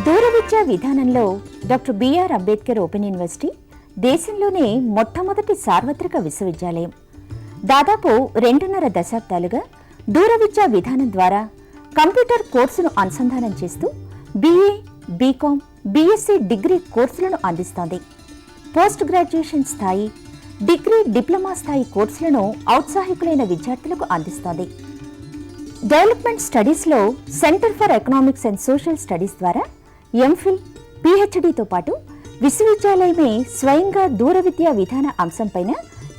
దూర విద్యా విధానంలో doctor BR Ambedkar open university దేశంలోనే మొట్టమొదటి సార్వత్రిక విశ్వవిద్యాలయం. దాదాపు 2.5 దశాబ్దాలుగా దూర విద్యా విధానం ద్వారా కంప్యూటర్ కోర్సును అనుసంధానం చేస్తూ బీఏ, బీకామ్, బీఎస్సీ డిగ్రీ కోర్సులను అందిస్తోంది. పోస్ట్ గ్రాడ్యుయేషన్ స్థాయి, డిగ్రీ, డిప్లొమా స్థాయి కోర్సులను ఔత్సాహికులైన విద్యార్థులకు అందిస్తోంది. డెవలప్మెంట్ స్టడీస్లో centre for economics and social studies ద్వారా ఎంఫిల్, పీహెచ్డీతో పాటు విశ్వవిద్యాలయమే స్వయంగా దూర విద్యా విధాన అంశంపైన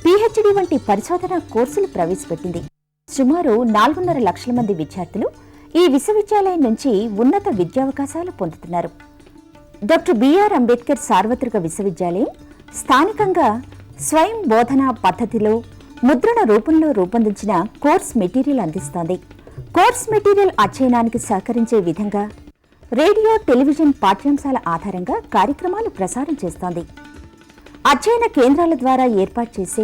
పీహెచ్డీ వంటి పరిశోధన కోర్సులు ప్రవేశపెట్టింది. సుమారు 4.5 లక్షల మంది విద్యార్థులు ఈ విశ్వవిద్యాలయం నుంచి ఉన్నత విద్యావకాశాలు పొందుతున్నారు. డాక్టర్ బిఆర్ అంబేద్కర్ సార్వత్రిక విశ్వవిద్యాలయం స్థానికంగా స్వయం బోధనా పద్ధతిలో ముద్రణ రూపంలో రూపొందించిన కోర్స్ మెటీరియల్ అందిస్తోంది. కోర్స్ మెటీరియల్ అధ్యయనానికి సహకరించే విధంగా రేడియో, టెలివిజన్ పాఠ్యాంశాల ఆధారంగా కార్యక్రమాలు ప్రసారం చేస్తోంది. అధ్యయన కేంద్రాల ద్వారా ఏర్పాటు చేసే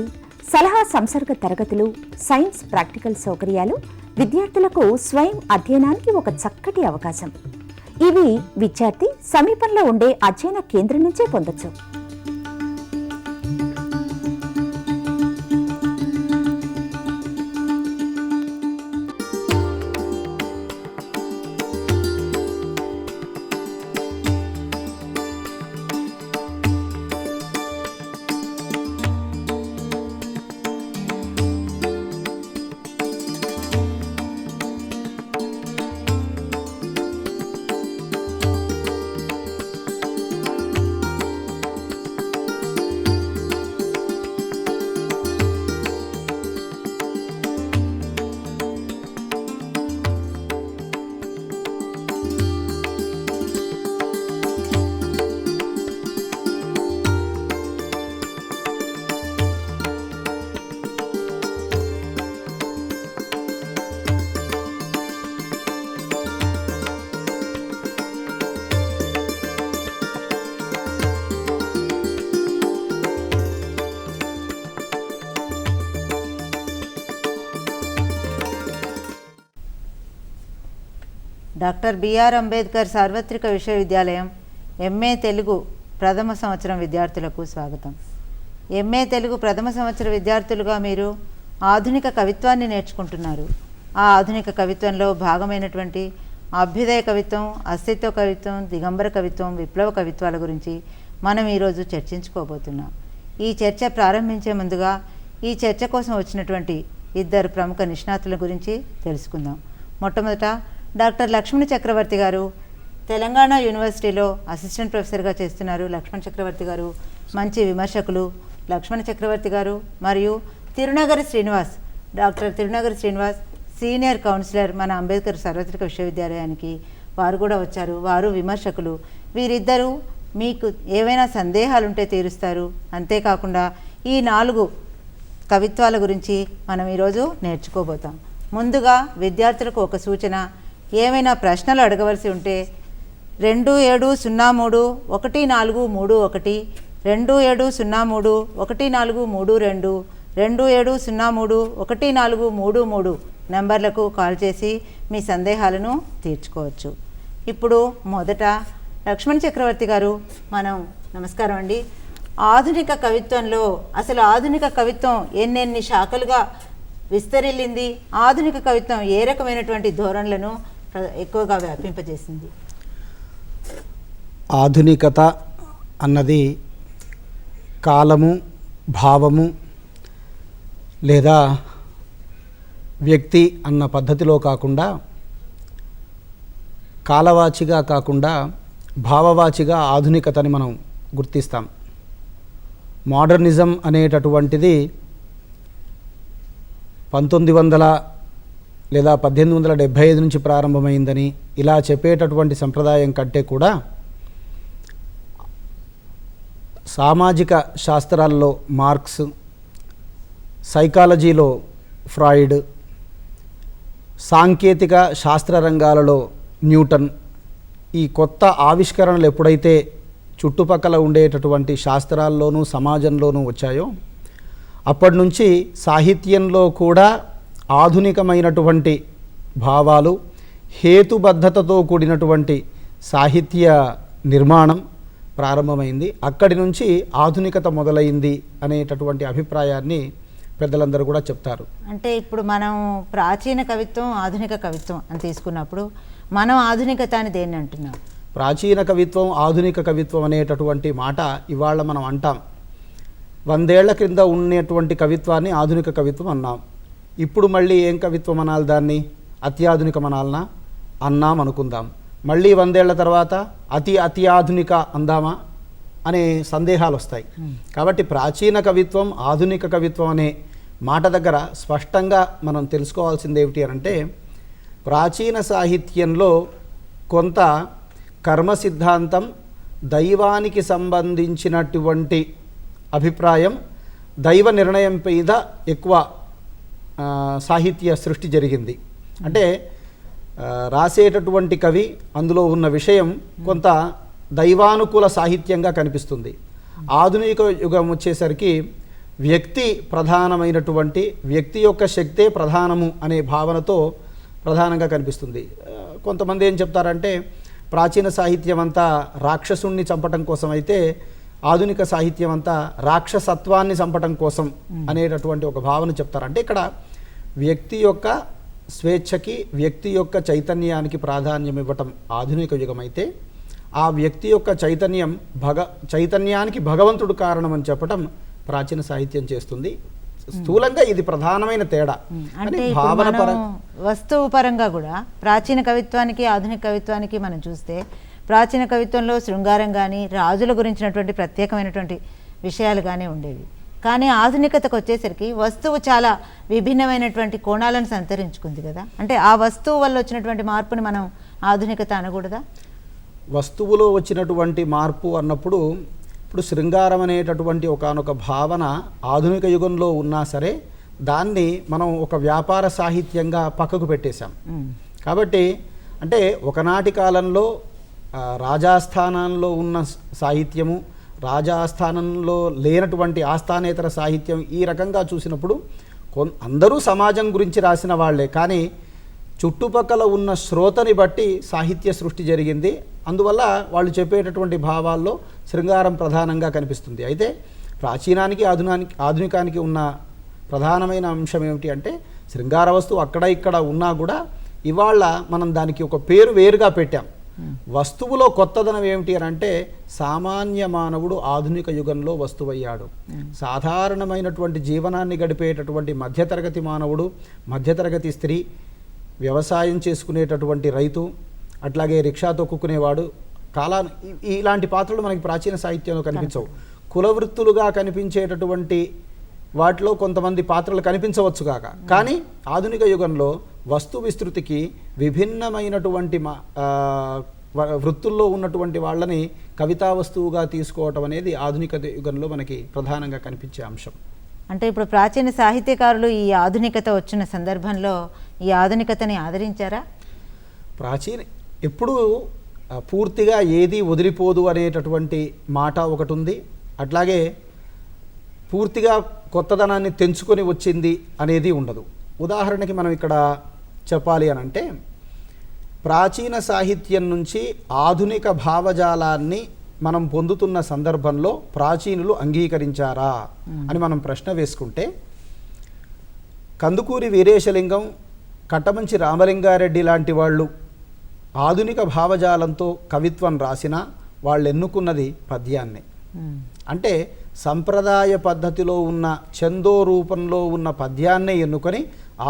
సలహా సంసర్గ తరగతులు, సైన్స్ ప్రాక్టికల్ సౌకర్యాలు విద్యార్థులకు స్వయం అధ్యయనానికి ఒక చక్కటి అవకాశం. ఇవి విద్యార్థి సమీపంలో ఉండే అధ్యయన కేంద్రం నుంచే పొందొచ్చు. డాక్టర్ బిఆర్ అంబేద్కర్ సార్వత్రిక విశ్వవిద్యాలయం ఎంఏ తెలుగు ప్రథమ సంవత్సరం విద్యార్థులకు స్వాగతం. ఎంఏ తెలుగు ప్రథమ సంవత్సర విద్యార్థులుగా మీరు ఆధునిక కవిత్వాన్ని నేర్చుకుంటున్నారు. ఆ ఆధునిక కవిత్వంలో భాగమైనటువంటి అభ్యుదయ కవిత్వం, అస్తిత్వ కవిత్వం, దిగంబర కవిత్వం, విప్లవ కవిత్వాల గురించి మనం ఈరోజు చర్చించుకోబోతున్నాం. ఈ చర్చ ప్రారంభించే ముందుగా ఈ చర్చ కోసం వచ్చినటువంటి 2 ప్రముఖ నిష్ణాతుల గురించి తెలుసుకుందాం. మొట్టమొదట డాక్టర్ లక్ష్మణ చక్రవర్తి గారు తెలంగాణ యూనివర్సిటీలో అసిస్టెంట్ ప్రొఫెసర్గా చేస్తున్నారు. లక్ష్మణ చక్రవర్తి గారు మంచి విమర్శకులు. లక్ష్మణ చక్రవర్తి గారు మరియు Tirunagari Srinivas, doctor Tirunagari Srinivas senior counsellor మన అంబేద్కర్ సార్వత్రిక విశ్వవిద్యాలయానికి వారు కూడా వచ్చారు. వారు విమర్శకులు. వీరిద్దరూ మీకు ఏవైనా సందేహాలుంటే తీరుస్తారు. అంతేకాకుండా ఈ 4 కవిత్వాల గురించి మనం ఈరోజు నేర్చుకోబోతాం. ముందుగా విద్యార్థులకు ఒక సూచన, ఏమైనా ప్రశ్నలు అడగవలసి ఉంటే 27031431, 27031432, 27031433 నెంబర్లకు కాల్ చేసి మీ సందేహాలను తీర్చుకోవచ్చు. ఇప్పుడు మొదట లక్ష్మణ్ చక్రవర్తి గారు, నమస్కారం అండి. ఆధునిక కవిత్వంలో అసలు ఆధునిక కవిత్వం ఎన్నెన్ని శాఖలుగా విస్తరిల్లింది, ఆధునిక కవిత్వం ఏ రకమైనటువంటి ధోరణులను ఎక్కువగా వ్యాపింపజేసింది? ఆధునికత అన్నది కాలము, భావము లేదా వ్యక్తి అన్న పద్ధతిలో కాకుండా, కాలవాచిగా కాకుండా భావవాచిగా ఆధునికతని మనం గుర్తిస్తాం. మోడర్నిజం అనేటటువంటిది 1900 లేదా 1875 నుంచి ప్రారంభమైందని ఇలా చెప్పేటటువంటి సంప్రదాయం కంటే కూడా సామాజిక శాస్త్రాల్లో మార్క్స్, సైకాలజీలో ఫ్రాయిడ్, సాంకేతిక శాస్త్ర రంగాలలో న్యూటన్, ఈ కొత్త ఆవిష్కరణలు ఎప్పుడైతే చుట్టుపక్కల ఉండేటటువంటి శాస్త్రాల్లోనూ సమాజంలోనూ వచ్చాయో అప్పటి నుంచి సాహిత్యంలో కూడా ఆధునికమైనటువంటి భావాలు, హేతుబద్ధతతో కూడినటువంటి సాహిత్య నిర్మాణం ప్రారంభమైంది. అక్కడి నుంచి ఆధునికత మొదలైంది అనేటటువంటి అభిప్రాయాన్ని పెద్దలందరూ కూడా చెప్తారు. అంటే ఇప్పుడు మనం ప్రాచీన కవిత్వం ఆధునిక కవిత్వం అని తీసుకున్నప్పుడు మనం ఆధునికత అని దేన్ని అంటున్నాం? ప్రాచీన కవిత్వం ఆధునిక కవిత్వం అనేటటువంటి మాట ఇవాళ మనం అంటాం. 100 ఏళ్ల క్రింద ఉన్నటువంటి కవిత్వాన్ని ఆధునిక కవిత్వం అన్నాం. ఇప్పుడు మళ్ళీ ఏం కవిత్వం అనాలి? దాన్ని అత్యాధునికం అనాలనా? అన్నాం అనుకుందాం. మళ్ళీ 100 ఏళ్ల తర్వాత అతి ఆధునిక అందామా అనే సందేహాలు వస్తాయి. కాబట్టి ప్రాచీన కవిత్వం ఆధునిక కవిత్వం అనే మాట దగ్గర స్పష్టంగా మనం తెలుసుకోవాల్సింది ఏమిటి అంటే, ప్రాచీన సాహిత్యంలో కొంత కర్మ సిద్ధాంతం, దైవానికి సంబంధించినటువంటి అభిప్రాయం, దైవ నిర్ణయం మీద ఎక్కువ సాహిత్య సృష్టి జరిగింది. అంటే రాసేటటువంటి కవి అందులో ఉన్న విషయం కొంత దైవానుకూల సాహిత్యంగా కనిపిస్తుంది. ఆధునిక యుగం వచ్చేసరికి వ్యక్తి ప్రధానమైనటువంటి, వ్యక్తి యొక్క శక్తే ప్రధానము అనే భావనతో ప్రధానంగా కనిపిస్తుంది. కొంతమంది ఏం చెప్తారంటే, ప్రాచీన సాహిత్యం అంతా రాక్షసుణ్ణి చంపటం కోసం అయితే ఆధునిక సాహిత్యం అంతా రాక్షసత్వాన్ని చంపటం కోసం అనేటటువంటి ఒక భావన చెప్తారు. అంటే ఇక్కడ వ్యక్తి యొక్క స్వేచ్ఛకి, వ్యక్తి యొక్క చైతన్యానికి ప్రాధాన్యం ఇవ్వటం ఆధునిక యుగం అయితే, ఆ వ్యక్తి యొక్క చైతన్యానికి భగవంతుడు కారణం అని చెప్పటం ప్రాచీన సాహిత్యం చేస్తుంది. స్థూలంగా ఇది ప్రధానమైన తేడా. అంటే భావన వస్తువు పరంగా కూడా ప్రాచీన కవిత్వానికి ఆధునిక కవిత్వానికి మనం చూస్తే, ప్రాచీన కవిత్వంలో శృంగారం కానీ రాజుల గురించినటువంటి ప్రత్యేకమైనటువంటి విషయాలు కానీ ఉండేవి. కానీ ఆధునికతకు వచ్చేసరికి వస్తువు చాలా విభిన్నమైనటువంటి కోణాలను సంతరించుకుంది కదా. అంటే ఆ వస్తువు వల్ల వచ్చినటువంటి మార్పుని మనం ఆధునికత అనకూడదా? వస్తువులో వచ్చినటువంటి మార్పు అన్నప్పుడు, ఇప్పుడు శృంగారం అనేటటువంటి ఒకానొక భావన ఆధునిక యుగంలో ఉన్నా సరే దాన్ని మనం ఒక వ్యాపార సాహిత్యంగా పక్కకు పెట్టేశాం. కాబట్టి అంటే ఒకనాటి కాలంలో రాజాస్థానంలో ఉన్న సాహిత్యము, రాజాస్థానంలో లేనటువంటి ఆస్థానేతర సాహిత్యం, ఈ రకంగా చూసినప్పుడు అందరూ సమాజం గురించి రాసిన వాళ్లే, కానీ చుట్టుపక్కల ఉన్న శ్రోతని బట్టి సాహిత్య సృష్టి జరిగింది. అందువల్ల వాళ్ళు చెప్పేటటువంటి భావాల్లో శృంగారం ప్రధానంగా కనిపిస్తుంది. అయితే ప్రాచీనానికి ఆధునికానికి ఉన్న ప్రధానమైన అంశం ఏమిటి అంటే, శృంగార వస్తువు అక్కడ ఇక్కడ ఉన్నా కూడా ఇవాళ మనం దానికి ఒక పేరు వేరుగా పెట్టాం. వస్తువులో కొత్తదనం ఏమిటి అని అంటే, సామాన్య మానవుడు ఆధునిక యుగంలో వస్తువయ్యాడు. సాధారణమైనటువంటి జీవనాన్ని గడిపేటటువంటి మధ్యతరగతి మానవుడు, మధ్యతరగతి స్త్రీ, వ్యవసాయం చేసుకునేటటువంటి రైతు, అట్లాగే రిక్షా తొక్కుకునేవాడు, ఇలాంటి పాత్రలు మనకి ప్రాచీన సాహిత్యంలో కనిపించవు. కులవృత్తులుగా కనిపించేటటువంటి వాటిలో కొంతమంది పాత్రలు కనిపించవచ్చు కాక, కానీ ఆధునిక యుగంలో వస్తు విస్తృతికి విభిన్నమైనటువంటి వృత్తుల్లో ఉన్నటువంటి వాళ్ళని కవితా వస్తువుగా తీసుకోవటం అనేది ఆధునిక యుగంలో మనకి ప్రధానంగా కనిపించే అంశం. అంటే ఇప్పుడు ప్రాచీన సాహిత్యకారులు ఈ ఆధునికత వచ్చిన సందర్భంలో ఈ ఆధునికతని ఆదరించారా? ఎప్పుడు పూర్తిగా ఏది వదిలిపోదు అనేటటువంటి మాట ఒకటి ఉంది. అట్లాగే పూర్తిగా కొత్తదనాన్ని తెంచుకొని వచ్చింది అనేది ఉండదు. ఉదాహరణకి మనం ఇక్కడ చెప్పాలి అని అంటే, ప్రాచీన సాహిత్యం నుంచి ఆధునిక భావజాలాన్ని మనం పొందుతున్న సందర్భంలో ప్రాచీనులు అంగీకరించారా అని మనం ప్రశ్న వేసుకుంటే, కందుకూరి వీరేశలింగం, కట్టమంచి రామలింగారెడ్డి లాంటి వాళ్ళు ఆధునిక భావజాలంతో కవిత్వం రాసినా వాళ్ళు ఎన్నుకున్నది పద్యాన్ని. అంటే సంప్రదాయ పద్ధతిలో ఉన్న ఛందో రూపంలో ఉన్న పద్యాన్నే ఎన్నుకొని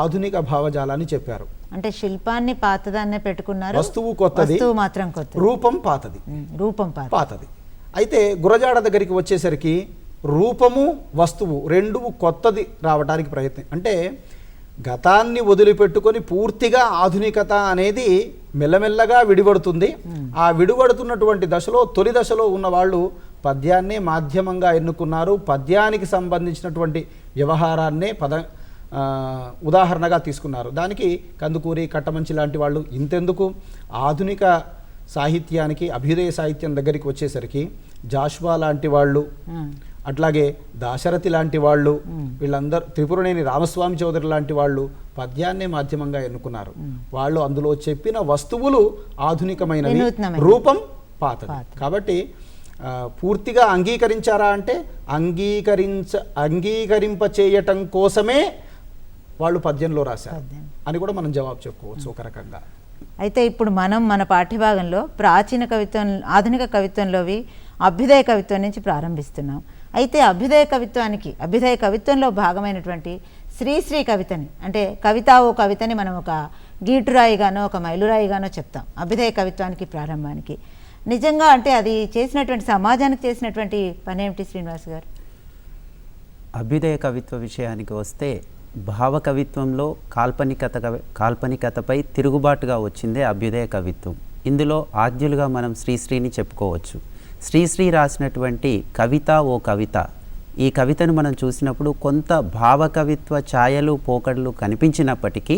ఆధునిక భావజాలాన్ని చెప్పారు. అంటే శిల్పాన్ని పాతదాన్నే పెట్టుకున్నారు, వస్తువు కొత్తది, మాత్రం కొత్తది, రూపం పాతది. అయితే గురజాడ దగ్గరికి వచ్చేసరికి రూపము వస్తువు రెండు కొత్తది రావడానికి ప్రయత్నం. అంటే గతాన్ని వదిలిపెట్టుకొని పూర్తిగా ఆధునికత అనేది మెల్లమెల్లగా విడిపడుతుంది. ఆ విడిపడుతున్నటువంటి దశలో, తొలి దశలో ఉన్న వాళ్ళు పద్యాన్నే మాధ్యమంగా ఎన్నుకున్నారు. పద్యానికి సంబంధించినటువంటి వ్యవహారాన్నే ఉదాహరణగా తీసుకున్నారు. దానికి కందుకూరి, కట్టమంచి లాంటి వాళ్ళు ఇంతెందుకు, ఆధునిక సాహిత్యానికి, అభ్యుదయ సాహిత్యం దగ్గరికి వచ్చేసరికి జాషువా లాంటి వాళ్ళు, అట్లాగే దాశరథి లాంటి వాళ్ళు, వీళ్ళందరూ త్రిపురనేని రామస్వామి చౌదరి లాంటి వాళ్ళు పద్యాన్నే మాధ్యమంగా ఎన్నుకున్నారు. వాళ్ళు అందులో చెప్పిన వస్తువులు ఆధునికమైనవి, వినూత్నమైనవి. రూపం పాతది. కాబట్టి పూర్తిగా అంగీకరించారా అంటే అంగీకరింప చేయటం కోసమే వాళ్ళు పద్యంలో రాశారు అని కూడా మనం జవాబు చెప్పుకోవచ్చు ఒక రకంగా. అయితే ఇప్పుడు మనం మన పాఠ్యభాగంలో ప్రాచీన కవిత్వం, ఆధునిక కవిత్వంలోవి అభ్యుదయ కవిత్వం నుంచి ప్రారంభిస్తున్నాం. అయితే అభ్యుదయ కవిత్వంలో భాగమైనటువంటి శ్రీశ్రీ కవితని, అంటే కవిత ఓ కవితని మనం ఒక గీటురాయిగానో ఒక మైలురాయిగానో చెప్తాం అభ్యుదయ కవిత్వానికి ప్రారంభానికి. నిజంగా అంటే అది చేసినటువంటి, సమాజానికి చేసినటువంటి పని ఏమిటి శ్రీనివాస్ గారు? అభ్యుదయ కవిత్వ విషయానికి వస్తే భావ కవిత్వంలో కాల్పనికతపై తిరుగుబాటుగా వచ్చిందే అభ్యుదయ కవిత్వం. ఇందులో ఆద్యులుగా మనం శ్రీశ్రీని చెప్పుకోవచ్చు. శ్రీశ్రీ రాసినటువంటి కవిత ఓ కవిత, ఈ కవితను మనం చూసినప్పుడు కొంత భావకవిత్వ ఛాయలు పోకడలు కనిపించినప్పటికీ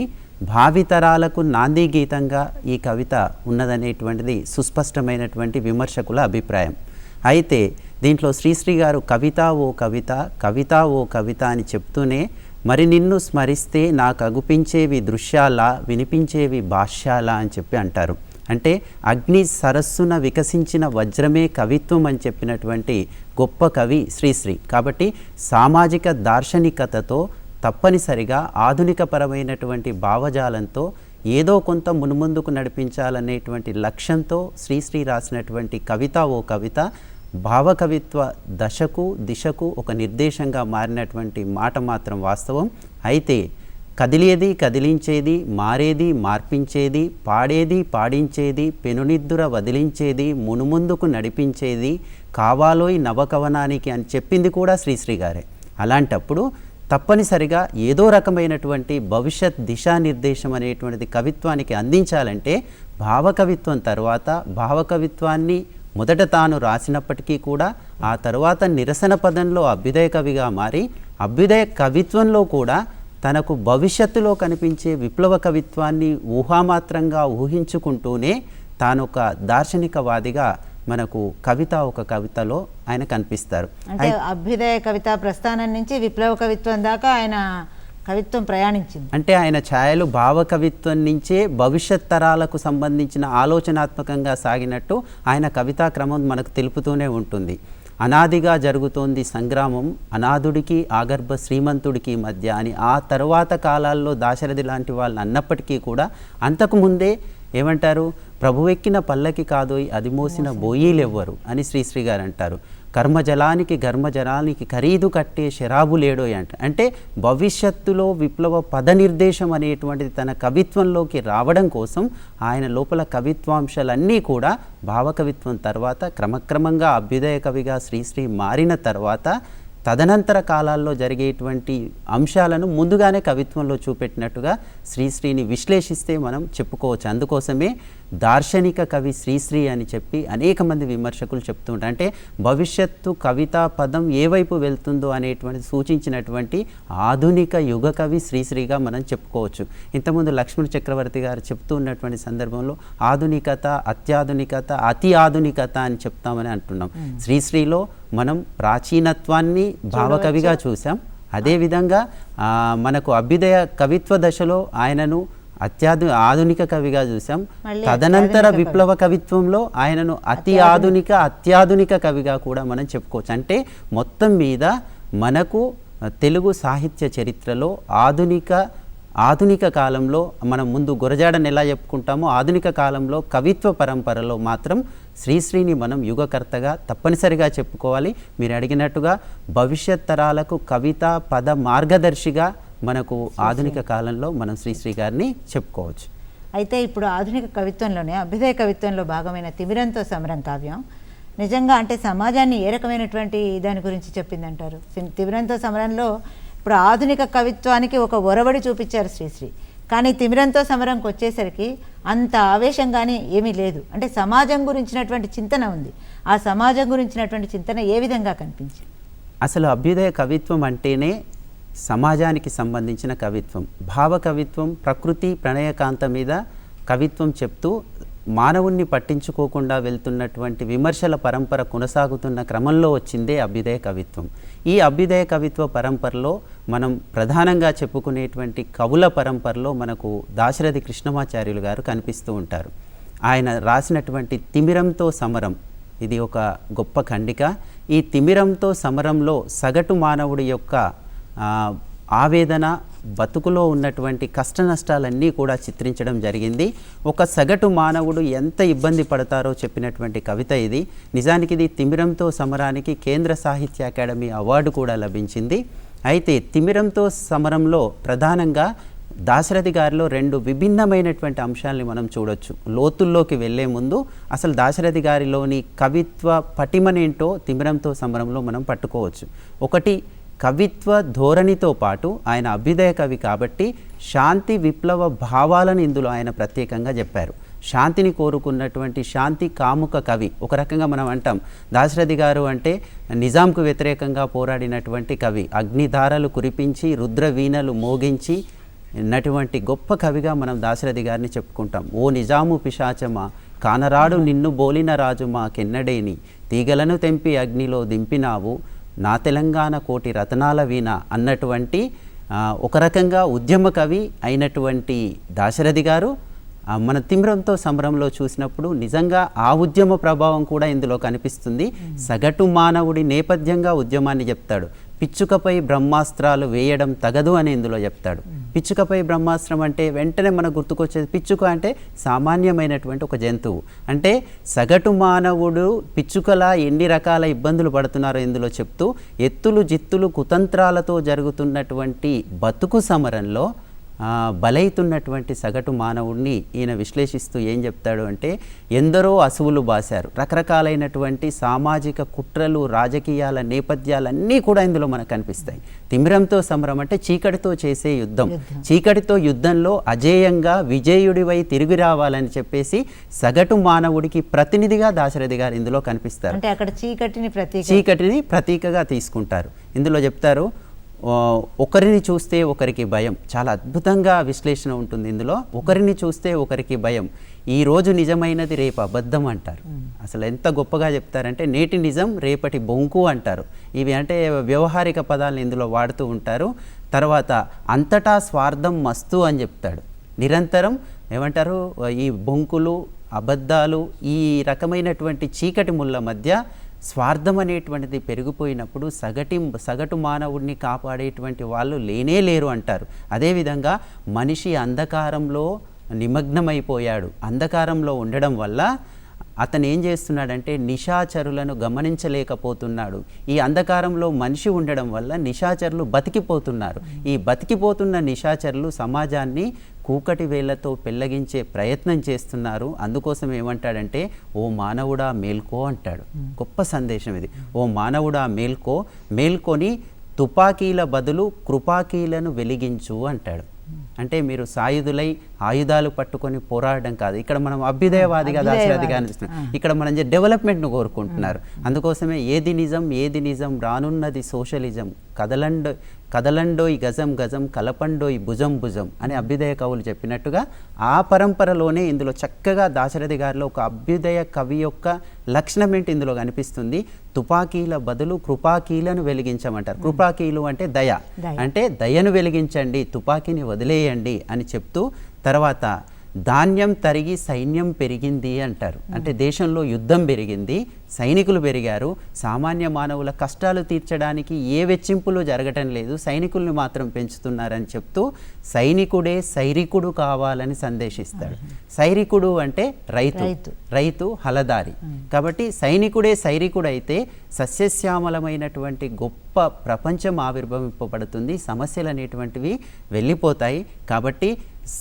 భావితరాలకు నాంది గీతంగా ఈ కవిత ఉన్నదనేటువంటిది సుస్పష్టమైనటువంటి విమర్శకుల అభిప్రాయం. అయితే దీంట్లో శ్రీశ్రీ గారు కవిత ఓ కవిత, కవిత ఓ కవిత అని చెప్తూనే మరి నిన్ను స్మరిస్తే నాకు అగుపించేవి దృశ్యాల, వినిపించేవి భాష్యాల అని చెప్పి అంటారు. అంటే అగ్ని సరస్సున వికసించిన వజ్రమే కవిత్వం అని చెప్పినటువంటి గొప్ప కవి శ్రీశ్రీ. కాబట్టి సామాజిక దార్శనికతతో తప్పనిసరిగా ఆధునికపరమైనటువంటి భావజాలంతో ఏదో కొంత మున్ముందుకు నడిపించాలనేటువంటి లక్ష్యంతో శ్రీశ్రీ రాసినటువంటి కవిత ఓ కవిత భావకవిత్వ దశకు దిశకు ఒక నిర్దేశంగా మారినటువంటి మాట మాత్రం వాస్తవం. అయితే కదిలేది కదిలించేది, మారేది మార్పించేది, పాడేది పాడించేది, పెనునిద్దుర వదిలించేది, మునుముందుకు నడిపించేది కావాలోయ్ నవకవనానికి అని చెప్పింది కూడా శ్రీశ్రీ గారే. అలాంటప్పుడు తప్పనిసరిగా ఏదో రకమైనటువంటి భవిష్యత్ దిశానిర్దేశం అనేటువంటిది కవిత్వానికి అందించాలంటే భావకవిత్వం తర్వాత భావకవిత్వాన్ని మొదట తాను రాసినప్పటికీ కూడా ఆ తర్వాత నిరసన పదంలో అభ్యుదయ కవిగా మారి అభ్యుదయ కవిత్వంలో కూడా తనకు భవిష్యత్తులో కనిపించే విప్లవ కవిత్వాన్ని ఊహామాత్రంగా ఊహించుకుంటూనే తాను ఒక దార్శనికవాదిగా మనకు కవిత ఒక కవితలో ఆయన కనిపిస్తారు. అంటే అభ్యుదయ కవిత ప్రస్థానం నుంచి విప్లవ కవిత్వం దాకా ఆయన కవిత్వం ప్రయాణించింది. అంటే ఆయన ఛాయలు భావ కవిత్వం నుంచే భవిష్యత్ తరాలకు సంబంధించిన ఆలోచనాత్మకంగా సాగినట్టు ఆయన కవితా క్రమం మనకు తెలుపుతూనే ఉంటుంది. అనాదిగా జరుగుతోంది సంగ్రామం అనాథుడికి ఆగర్భ శ్రీమంతుడికి మధ్య అని ఆ తరువాత కాలాల్లో దాశరథి లాంటి వాళ్ళు అన్నప్పటికీ కూడా అంతకుముందే ఏమంటారు, ప్రభువెక్కిన పల్లకి కాదోయ్ అది మోసిన బోయీలెవ్వరు అని శ్రీశ్రీ గారు అంటారు. కర్మజలానికి ఘర్మజలానికి ఖరీదు కట్టే శరాబు లేడోయ్ అంట. అంటే భవిష్యత్తులో విప్లవ పదనిర్దేశం అనేటువంటిది తన కవిత్వంలోకి రావడం కోసం ఆయన లోపల కవిత్వాంశాలన్నీ కూడా భావకవిత్వం తర్వాత క్రమక్రమంగా అభ్యుదయ కవిగా శ్రీశ్రీ మారిన తర్వాత తదనంతర కాలాల్లో జరిగేటువంటి అంశాలను ముందుగానే కవిత్వంలో చూపెట్టినట్టుగా శ్రీశ్రీని విశ్లేషిస్తే మనం చెప్పుకోవచ్చు. అందుకోసమే దార్శనిక కవి శ్రీశ్రీ అని చెప్పి అనేక మంది విమర్శకులు చెప్తూ ఉంటారు. అంటే భవిష్యత్తు కవితా పదం ఏ వైపు వెళ్తుందో అనేటువంటి సూచించినటువంటి ఆధునిక యుగ కవి శ్రీశ్రీగా మనం చెప్పుకోవచ్చు. ఇంతకుముందు లక్ష్మణ చక్రవర్తి గారు చెప్తూ ఉన్నటువంటి సందర్భంలో ఆధునికత, అత్యాధునికత, అతి ఆధునికత అని చెప్తామని అంటున్నాం. శ్రీశ్రీలో మనం ప్రాచీనత్వాన్ని భావకవిగా చూసాం. అదేవిధంగా మనకు అభ్యుదయ కవిత్వ దశలో ఆయనను ఆధునిక కవిగా చూసాం. తదనంతర విప్లవ కవిత్వంలో ఆయనను అత్యాధునిక కవిగా కూడా మనం చెప్పుకోవచ్చు. అంటే మొత్తం మీద మనకు తెలుగు సాహిత్య చరిత్రలో ఆధునిక కాలంలో మనం ముందు గురజాడని ఎలా చెప్పుకుంటామో ఆధునిక కాలంలో కవిత్వ పరంపరలో మాత్రం శ్రీశ్రీని మనం యుగకర్తగా తప్పనిసరిగా చెప్పుకోవాలి. మీరు అడిగినట్టుగా భవిష్యత్ తరాలకు కవిత పద మార్గదర్శిగా మనకు ఆధునిక కాలంలో మనం శ్రీశ్రీ గారిని చెప్పుకోవచ్చు. అయితే ఇప్పుడు ఆధునిక కవిత్వంలోనే అభ్యుదయ కవిత్వంలో భాగమైన తిమిరంతో సమరం కావ్యం నిజంగా అంటే సమాజాన్ని ఏ రకమైనటువంటి దాని గురించి చెప్పిందంటారు? తిమిరంతో సమరంలో ఇప్పుడు ఆధునిక కవిత్వానికి ఒక ఒరవడి చూపించారు శ్రీశ్రీ, కానీ తిమిరంతో సమరంకి వచ్చేసరికి అంత ఆవేశంగానే ఏమీ లేదు. అంటే సమాజం గురించినటువంటి చింతన ఉంది. ఆ సమాజం గురించినటువంటి చింతన ఏ విధంగా కనిపించింది? అసలు అభ్యుదయ కవిత్వం అంటేనే సమాజానికి సంబంధించిన కవిత్వం. భావ కవిత్వం ప్రకృతి ప్రణయకాంత మీద కవిత్వం చెప్తూ మానవుణ్ణి పట్టించుకోకుండా వెళ్తున్నటువంటి విమర్శల పరంపర కొనసాగుతున్న క్రమంలో వచ్చిందే అభ్యుదయ కవిత్వం. ఈ అభ్యుదయ కవిత్వ పరంపరలో మనం ప్రధానంగా చెప్పుకునేటువంటి కవుల పరంపరలో మనకు దాశరథి కృష్ణమాచార్యులు గారు కనిపిస్తూ ఉంటారు. ఆయన రాసినటువంటి తిమిరంతో సమరం ఇది ఒక గొప్ప ఖండిక. ఈ తిమిరంతో సమరంలో సగటు మానవుడి యొక్క ఆవేదన, బతుకులో ఉన్నటువంటి కష్ట నష్టాలన్నీ కూడా చిత్రించడం జరిగింది. ఒక సగటు మానవుడు ఎంత ఇబ్బంది పడతారో చెప్పినటువంటి కవిత ఇది. నిజానికి ఇది తిమిరంతో సమరానికి కేంద్ర సాహిత్య అకాడమీ అవార్డు కూడా లభించింది. అయితే తిమిరంతో సమరంలో ప్రధానంగా దాశరథి గారిలో రెండు విభిన్నమైనటువంటి అంశాలని మనం చూడొచ్చు. లోతుల్లోకి వెళ్లే ముందు అసలు దాశరథి గారిలోని కవిత్వ పటిమనేంటో తిమిరంతో సమరంలో మనం పట్టుకోవచ్చు. ఒకటి, కవిత్వ ధోరణితో పాటు ఆయన అభ్యుదయ కవి కాబట్టి శాంతి విప్లవ భావాలను ఇందులో ఆయన ప్రత్యేకంగా చెప్పారు. శాంతిని కోరుకున్నటువంటి శాంతి కాముక కవి. ఒక రకంగా మనం అంటాం దాశరథి గారు అంటే నిజాంకు వ్యతిరేకంగా పోరాడినటువంటి కవి. అగ్నిధారలు కురిపించి రుద్రవీణలు మోగించి నటువంటి గొప్ప కవిగా మనం దాశరథి గారిని చెప్పుకుంటాం. ఓ నిజాము పిశాచమా కానరాడు నిన్ను బోలిన రాజు మా కెన్నడేని తీగలను తెంపి అగ్నిలో దింపినావు నా తెలంగాణ కోటి రతనాల వీణ అన్నటువంటి ఒక రకంగా ఉద్యమ కవి అయినటువంటి దాశరథి గారు మన తిమిరంతో సమరంలో చూసినప్పుడు నిజంగా ఆ ఉద్యమ ప్రభావం కూడా ఇందులో కనిపిస్తుంది. సగటు మానవుడి నేపథ్యంగా ఉద్యమాన్ని చెప్తాడు. పిచ్చుకపై బ్రహ్మాస్త్రాలు వేయడం తగదు అని ఇందులో చెప్తాడు. పిచ్చుకపై బ్రహ్మాస్త్రం అంటే వెంటనే మనకు గుర్తుకొచ్చేది పిచ్చుక అంటే సామాన్యమైనటువంటి ఒక జంతువు. అంటే సగటు మానవుడు పిచ్చుకలా ఎన్ని రకాల ఇబ్బందులు పడుతున్నారో ఇందులో చెప్తూ ఎత్తులు జిత్తులు కుతంత్రాలతో జరుగుతున్నటువంటి బతుకు సమరంలో బలైతున్నటువంటి సగటు మానవుడిని ఈయన విశ్లేషిస్తూ ఏం చెప్తాడు అంటే ఎందరో అసువులు బాశారు. రకరకాలైనటువంటి సామాజిక కుట్రలు, రాజకీయాల నేపథ్యాలన్నీ కూడా ఇందులో మనకు కనిపిస్తాయి. తిమిరంతో సమరం అంటే చీకటితో చేసే యుద్ధం. చీకటితో యుద్ధంలో అజేయంగా విజయుడివై తిరిగి రావాలని చెప్పేసి సగటు మానవుడికి ప్రతినిధిగా దాశరథి గారు ఇందులో కనిపిస్తారు. అంటే అక్కడ చీకటిని ప్రతీకగా తీసుకుంటారు. ఇందులో చెప్తారు ఒకరిని చూస్తే ఒకరికి భయం. చాలా అద్భుతంగా విశ్లేషణ ఉంటుంది ఇందులో. ఒకరిని చూస్తే ఒకరికి భయం, ఈ రోజు నిజమైనది రేపు అబద్ధం అంటారు. అసలు ఎంత గొప్పగా చెప్తారంటే నేటి నిజం రేపటి బొంకు అంటారు. ఇవి అంటే వ్యవహారిక పదాలను ఇందులో వాడుతూ ఉంటారు. తర్వాత అంతటా స్వార్థం మస్తు అని చెప్తాడు. నిరంతరం ఏమంటారు ఈ బొంకులు, అబద్ధాలు, ఈ రకమైనటువంటి చీకటి ముళ్ళ మధ్య స్వార్థం అనేటువంటిది పెరిగిపోయినప్పుడు సగటు మానవుడిని కాపాడేటువంటి వాళ్ళు లేనే లేరు అంటారు. అదేవిధంగా మనిషి అంధకారంలో నిమగ్నమైపోయాడు. అంధకారంలో ఉండడం వల్ల అతను ఏం చేస్తున్నాడంటే నిశాచరులను గమనించలేకపోతున్నాడు. ఈ అంధకారంలో మనిషి ఉండడం వల్ల నిశాచరులు బతికిపోతున్నారు. ఈ బతికిపోతున్న నిశాచరులు సమాజాన్ని కూకటి వేళ్లతో పెళ్లగించే ప్రయత్నం చేస్తున్నారు. అందుకోసం ఏమంటాడంటే ఓ మానవుడా మేల్కో అంటాడు. గొప్ప సందేశం ఇది. ఓ మానవుడా మేల్కో, మేల్కొని తుపాకీల బదులు కృపాకీలను వెలిగించు అంటాడు. అంటే మీరు సాయుధులై ఆయుధాలు పట్టుకొని పోరాడడం కాదు. ఇక్కడ మనం అభ్యుదయవాదిగా దాశరథిగా అనిపిస్తున్నాం. ఇక్కడ మనం డెవలప్మెంట్ను కోరుకుంటున్నారు. అందుకోసమే ఏది నిజం రానున్నది సోషలిజం, కదలండోయ్ గజం గజం కలపండోయ్ భుజం భుజం అని అభ్యుదయ కవులు చెప్పినట్టుగా ఆ పరంపరలోనే ఇందులో చక్కగా దాశరథి గారిలో ఒక అభ్యుదయ కవి యొక్క లక్షణం ఏంటి ఇందులో కనిపిస్తుంది. తుపాకీల బదులు కృపాకీలను వెలిగించమంటారు. కృపాకీలు అంటే దయ, అంటే దయను వెలిగించండి, తుపాకీని వదిలేయండి అని చెప్తూ తర్వాత ధాన్యం తరిగి సైన్యం పెరిగింది అంటారు. అంటే దేశంలో యుద్ధం పెరిగింది, సైనికులు పెరిగారు. సామాన్య మానవుల కష్టాలు తీర్చడానికి ఏ వెచ్చింపులు జరగటం లేదు, సైనికుల్ని మాత్రం పెంచుతున్నారని చెప్తూ సైనికుడే సైరికుడు కావాలని సందేశిస్తాడు. సైరికుడు అంటే రైతు హలదారి. కాబట్టి సైనికుడే సైరికుడైతే సస్యశ్యామలమైనటువంటి గొప్ప ప్రపంచం ఆవిర్భవింపబడుతుంది, సమస్యలు అనేటువంటివి వెళ్ళిపోతాయి. కాబట్టి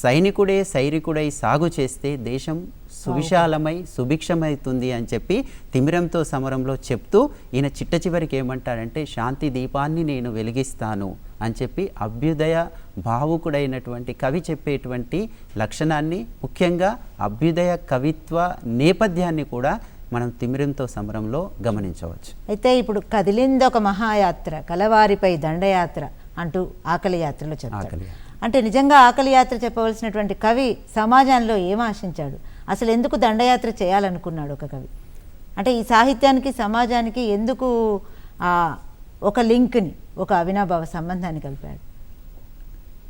సైనికుడే సైరికుడై సాగు చేస్తే దేశం సువిశాలమై సుభిక్షమవుతుంది అని చెప్పి తిమిరంతో సమరంలో చెప్తూ ఈయన చిట్ట చివరికి ఏమంటాడంటే శాంతి దీపాన్ని నేను వెలిగిస్తాను అని చెప్పి అభ్యుదయ భావుకుడైనటువంటి కవి చెప్పేటువంటి లక్షణాన్ని, ముఖ్యంగా అభ్యుదయ కవిత్వ నేపథ్యాన్ని కూడా మనం తిమిరంతో సమరంలో గమనించవచ్చు. అయితే ఇప్పుడు కదిలింది ఒక మహాయాత్ర, కలవారిపై దండయాత్ర అంటూ ఆకలి యాత్రలో చెప్తారు. అంటే నిజంగా ఆకలి యాత్ర చెప్పవలసినటువంటి కవి సమాజంలో ఏం ఆశించాడు, అసలు ఎందుకు దండయాత్ర చేయాలనుకున్నాడు ఒక కవి? అంటే ఈ సాహిత్యానికి సమాజానికి ఎందుకు ఒక లింక్ని, ఒక అవినాభావ సంబంధాన్ని కలిపాడు?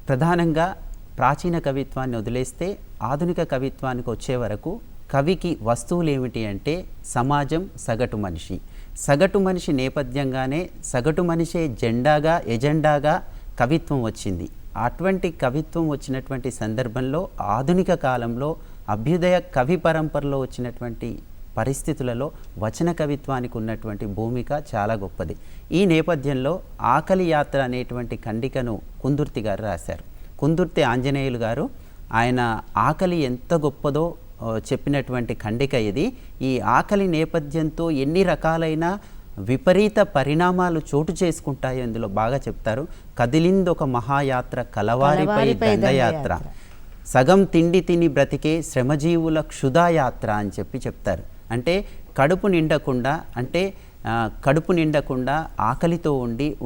ప్రధానంగా ప్రాచీన కవిత్వాన్ని వదిలేస్తే ఆధునిక కవిత్వానికి వచ్చే వరకు కవికి వస్తువులు ఏమిటి అంటే సమాజం, సగటు మనిషి. సగటు మనిషి నేపథ్యంగానే సగటు మనిషే ఎజెండాగా కవిత్వం వచ్చింది. అటువంటి కవిత్వం వచ్చినటువంటి సందర్భంలో ఆధునిక కాలంలో అభ్యుదయ కవి పరంపరలో వచ్చినటువంటి పరిస్థితులలో వచన కవిత్వానికి ఉన్నటువంటి భూమిక చాలా గొప్పది. ఈ నేపథ్యంలో ఆకలి యాత్ర అనేటువంటి ఖండికను కుందుర్తి గారు రాశారు. కుందుర్తి ఆంజనేయులు గారు ఆయన ఆకలి ఎంత గొప్పదో చెప్పినటువంటి ఖండిక ఇది. ఈ ఆకలి నేపథ్యంతో ఎన్ని రకాలైన విపరీత పరిణామాలు చోటు చేసుకుంటాయో ఇందులో బాగా చెప్తారు. కదిలిందొక మహాయాత్ర, కలవారిపై దండయాత్ర, సగం తిండి తిని బ్రతికే శ్రమజీవుల క్షుధాయాత్ర అని చెప్తారు. అంటే కడుపు నిండకుండా ఆకలితో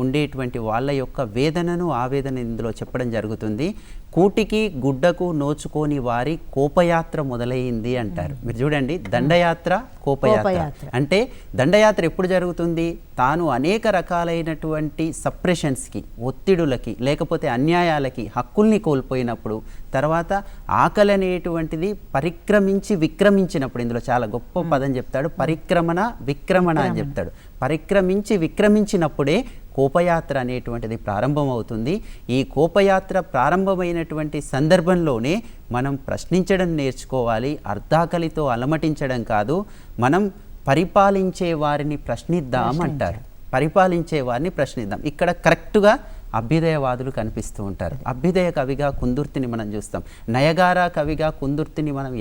ఉండేటువంటి వాళ్ళ యొక్క వేదనను, ఆవేదన ఇందులో చెప్పడం జరుగుతుంది. కూటికి గుడ్డకు నోచుకోని వారి కోపయాత్ర మొదలైంది అంటారు. మీరు చూడండి, దండయాత్ర, కోపయాత్ర. అంటే దండయాత్ర ఎప్పుడు జరుగుతుంది? తాను అనేక రకాలైనటువంటి సప్రెషన్స్కి, ఒత్తిడులకి, లేకపోతే అన్యాయాలకి, హక్కుల్ని కోల్పోయినప్పుడు, తర్వాత ఆకలి అనేటువంటిది విక్రమించినప్పుడు, ఇందులో చాలా గొప్ప పదం చెప్తాడు, విక్రమణ అని చెప్తాడు. విక్రమించినప్పుడే కోపయాత్ర అనేటువంటిది ప్రారంభమవుతుంది. ఈ కోపయాత్ర ప్రారంభమైనటువంటి సందర్భంలోనే మనం ప్రశ్నించడం నేర్చుకోవాలి. అర్ధాకలితో అలమటించడం కాదు, మనం పరిపాలించే వారిని ప్రశ్నిద్దాం అంటారు. పరిపాలించే వారిని ప్రశ్నిద్దాం. ఇక్కడ కరెక్ట్గా అభ్యుదయవాదులు కనిపిస్తూ ఉంటారు. అభ్యుదయ కవిగా కుందుర్తిని మనం చూస్తాం. నయగార కవిగా కుందుర్తిని మనం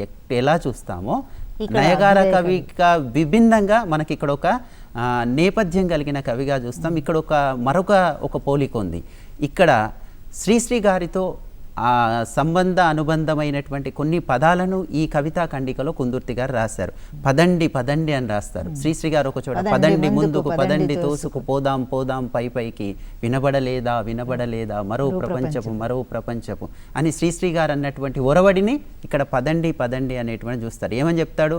ఎలా చూస్తామో, నయగార కవిగా విభిన్నంగా మనకి ఇక్కడ ఒక నేపథ్యం కలిగిన కవిగా చూస్తాం. ఇక్కడ మరొక పోలిక ఉంది. ఇక్కడ శ్రీశ్రీ గారితో అనుబంధమైనటువంటి కొన్ని పదాలను ఈ కవితా ఖండికలో కుందుర్తి గారు రాశారు. పదండి అని రాస్తారు. శ్రీశ్రీ గారు ఒక చోట పదండి ముందుకు, పదండి తోసుకు పోదాం పైకి, వినబడలేదా మరో ప్రపంచపు అని శ్రీశ్రీ గారు అన్నటువంటి ఒరవడిని ఇక్కడ పదండి అనేటువంటి చూస్తారు. ఏమని చెప్తాడు?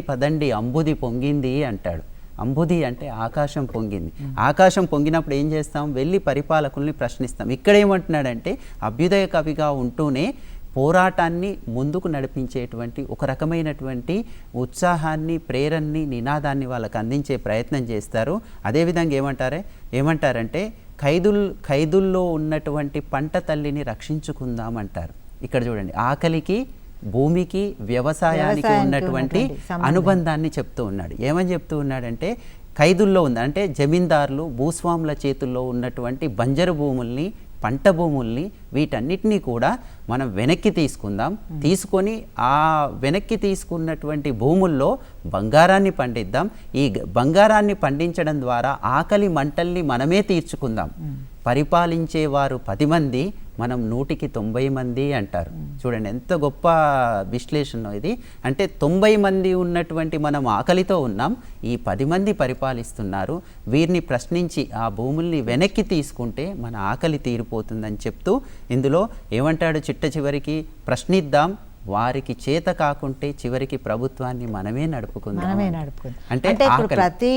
పదండి అంబుది పొంగింది అంటాడు. అంబుది అంటే ఆకాశం పొంగింది. ఆకాశం పొంగినప్పుడు ఏం చేస్తాం? వెళ్ళి పరిపాలకుల్ని ప్రశ్నిస్తాం. ఇక్కడ ఏమంటున్నాడంటే అభ్యుదయ కవిగా ఉంటూనే పోరాటాన్ని ముందుకు నడిపించేటువంటి ఒక రకమైనటువంటి ఉత్సాహాన్ని, ప్రేరణని, నినాదాన్ని వాళ్ళకి అందించే ప్రయత్నం చేస్తారు. అదేవిధంగా ఏమంటారంటే ఖైదుల్లో ఉన్నటువంటి పంట తల్లిని రక్షించుకుందాం అంటారు. ఇక్కడ చూడండి, ఆకలికి, భూమికి, వ్యవసాయానికి ఉన్నటువంటి అనుబంధాన్ని చెప్తూ ఉన్నాడు. ఏమని చెప్తూ ఉన్నాడంటే ఖైదుల్లో ఉంది అంటే జమీందారులు, భూస్వాముల చేతుల్లో ఉన్నటువంటి బంజరు భూముల్ని, పంట భూముల్ని, వీటన్నిటినీ కూడా మనం వెనక్కి తీసుకొని ఆ వెనక్కి తీసుకున్నటువంటి భూముల్లో బంగారాన్ని పండిద్దాం. ఈ బంగారాన్ని పండించడం ద్వారా ఆకలి మంటల్ని మనమే తీర్చుకుందాం. పరిపాలించేవారు 10 మంది, మనం 100కి 90 మంది అంటారు. చూడండి ఎంత గొప్ప విశ్లేషణ ఇది. అంటే 90 మంది ఉన్నటువంటి మనం ఆకలితో ఉన్నాం, ఈ 10 మంది పరిపాలిస్తున్నారు. వీరిని ప్రశ్నించి ఆ భూముల్ని వెనక్కి తీసుకుంటే మన ఆకలి తీరిపోతుందని చెప్తూ ఇందులో ఏమంటాడు? చివరికి ప్రశ్నిద్దాం, వారికి చేత కాకుంటే చివరికి ప్రభుత్వాన్ని మనమే నడుపుకుందాం. అంటే ఇప్పుడు ప్రతి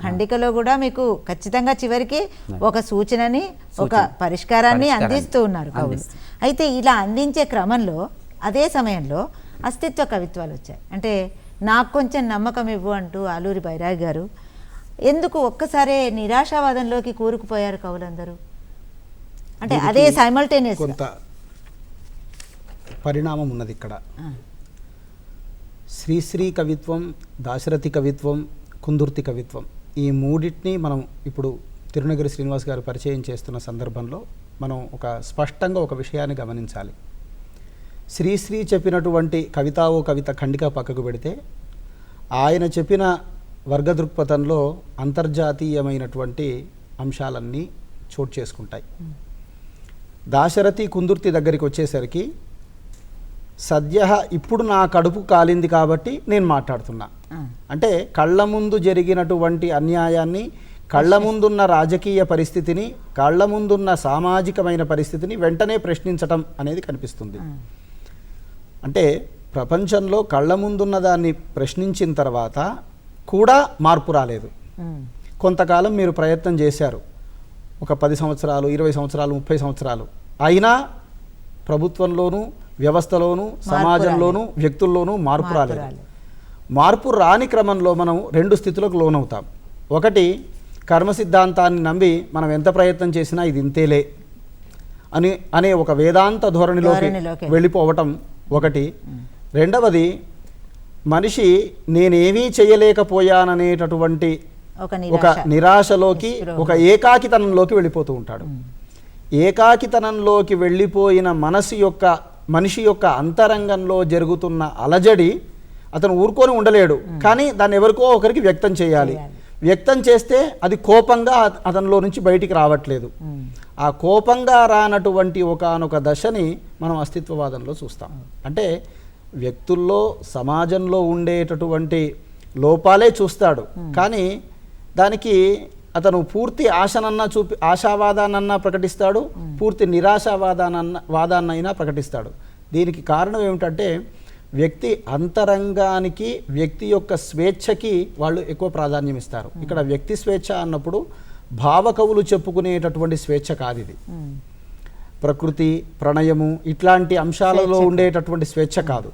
ఖండికలో కూడా మీకు ఖచ్చితంగా చివరికి ఒక సూచనని, ఒక పరిష్కారాన్ని అందిస్తూ ఉన్నారు కవులు. అయితే ఇలా అందించే క్రమంలో అదే సమయంలో అస్తిత్వ కవిత్వాలు వచ్చాయి. అంటే నాకు కొంచెం నమ్మకం ఇవ్వు అంటూ ఆలూరి బైరాగి గారు ఎందుకు ఒక్కసారే నిరాశావాదంలోకి కూరుకుపోయారు కవులందరూ? అంటే అదే సైమల్టేనియస్ పరిణామం ఉన్నది ఇక్కడ. శ్రీశ్రీ కవిత్వం, దాశరథి కవిత్వం, కుందుర్తి కవిత్వం, ఈ మూడింటిని మనం ఇప్పుడు తిరునగిరి శ్రీనివాస్ గారు పరిచయం చేస్తున్న సందర్భంలో మనం స్పష్టంగా ఒక విషయాన్ని గమనించాలి. శ్రీశ్రీ చెప్పినటువంటి కవిత ఖండిక పక్కకు పెడితే, ఆయన చెప్పిన వర్గ దృక్పథంలో అంతర్జాతీయమైనటువంటి అంశాలన్నీ చోటు చేసుకుంటాయి. దాశరథి, కుందుర్తి దగ్గరికి వచ్చేసరికి ఇప్పుడు నా కడుపు కాలింది కాబట్టి నేను మాట్లాడుతున్నా అంటే కళ్ళ ముందు జరిగినటువంటి అన్యాయాన్ని, కళ్ళ ముందున్న రాజకీయ పరిస్థితిని, కళ్ళ ముందున్న సామాజికమైన పరిస్థితిని వెంటనే ప్రశ్నించటం అనేది కనిపిస్తుంది. అంటే ప్రపంచంలో కళ్ళ ముందున్న దాన్ని ప్రశ్నించిన తర్వాత కూడా మార్పు రాలేదు. కొంతకాలం మీరు ప్రయత్నం చేశారు, ఒక 10 సంవత్సరాలు, 20 సంవత్సరాలు, 30 సంవత్సరాలు అయినా ప్రభుత్వంలోనూ, వ్యవస్థలోనూ, సమాజంలోనూ, వ్యక్తుల్లోనూ మార్పు రాలేదు. మార్పు రాని క్రమంలో మనం 2 స్థితులకు లోనవుతాం. ఒకటి, కర్మ సిద్ధాంతాన్ని నమ్మి మనం ఎంత ప్రయత్నం చేసినా ఇది ఇంతేలే అనే ఒక వేదాంత ధోరణిలోకి వెళ్ళిపోవటం ఒకటి. రెండవది, మనిషి నేనేమీ చేయలేకపోయాననేటటువంటి ఒక నిరాశలోకి, ఒక ఏకాకితనంలోకి వెళ్ళిపోతూ ఉంటాడు. ఏకాకితనంలోకి వెళ్ళిపోయిన మనిషి యొక్క అంతరంగంలో జరుగుతున్న అలజడి అతను ఊరుకొని ఉండలేడు, కానీ దాన్ని ఎవరికో ఒకరికి వ్యక్తం చేయాలి. వ్యక్తం చేస్తే అది కోపంగా అతనిలో నుంచి బయటికి రావట్లేదు. ఆ కోపంగా రానటువంటి ఒకానొక దశని మనం అస్తిత్వవాదంలో చూస్తాం. అంటే వ్యక్తుల్లో, సమాజంలో ఉండేటటువంటి లోపాలే చూస్తాడు, కానీ దానికి అతను పూర్తి ఆశావాదాన్నన్నా ప్రకటిస్తాడు, పూర్తి వాదాన్నైనా ప్రకటిస్తాడు. దీనికి కారణం ఏమిటంటే వ్యక్తి అంతరంగానికి, వ్యక్తి యొక్క స్వేచ్ఛకి వాళ్ళు ఎక్కువ ప్రాధాన్యం ఇస్తారు. ఇక్కడ వ్యక్తి స్వేచ్ఛ అన్నప్పుడు భావకవులు చెప్పుకునేటటువంటి స్వేచ్ఛ కాదు ఇది. ప్రకృతి, ప్రణయము ఇట్లాంటి అంశాలలో ఉండేటటువంటి స్వేచ్ఛ కాదు.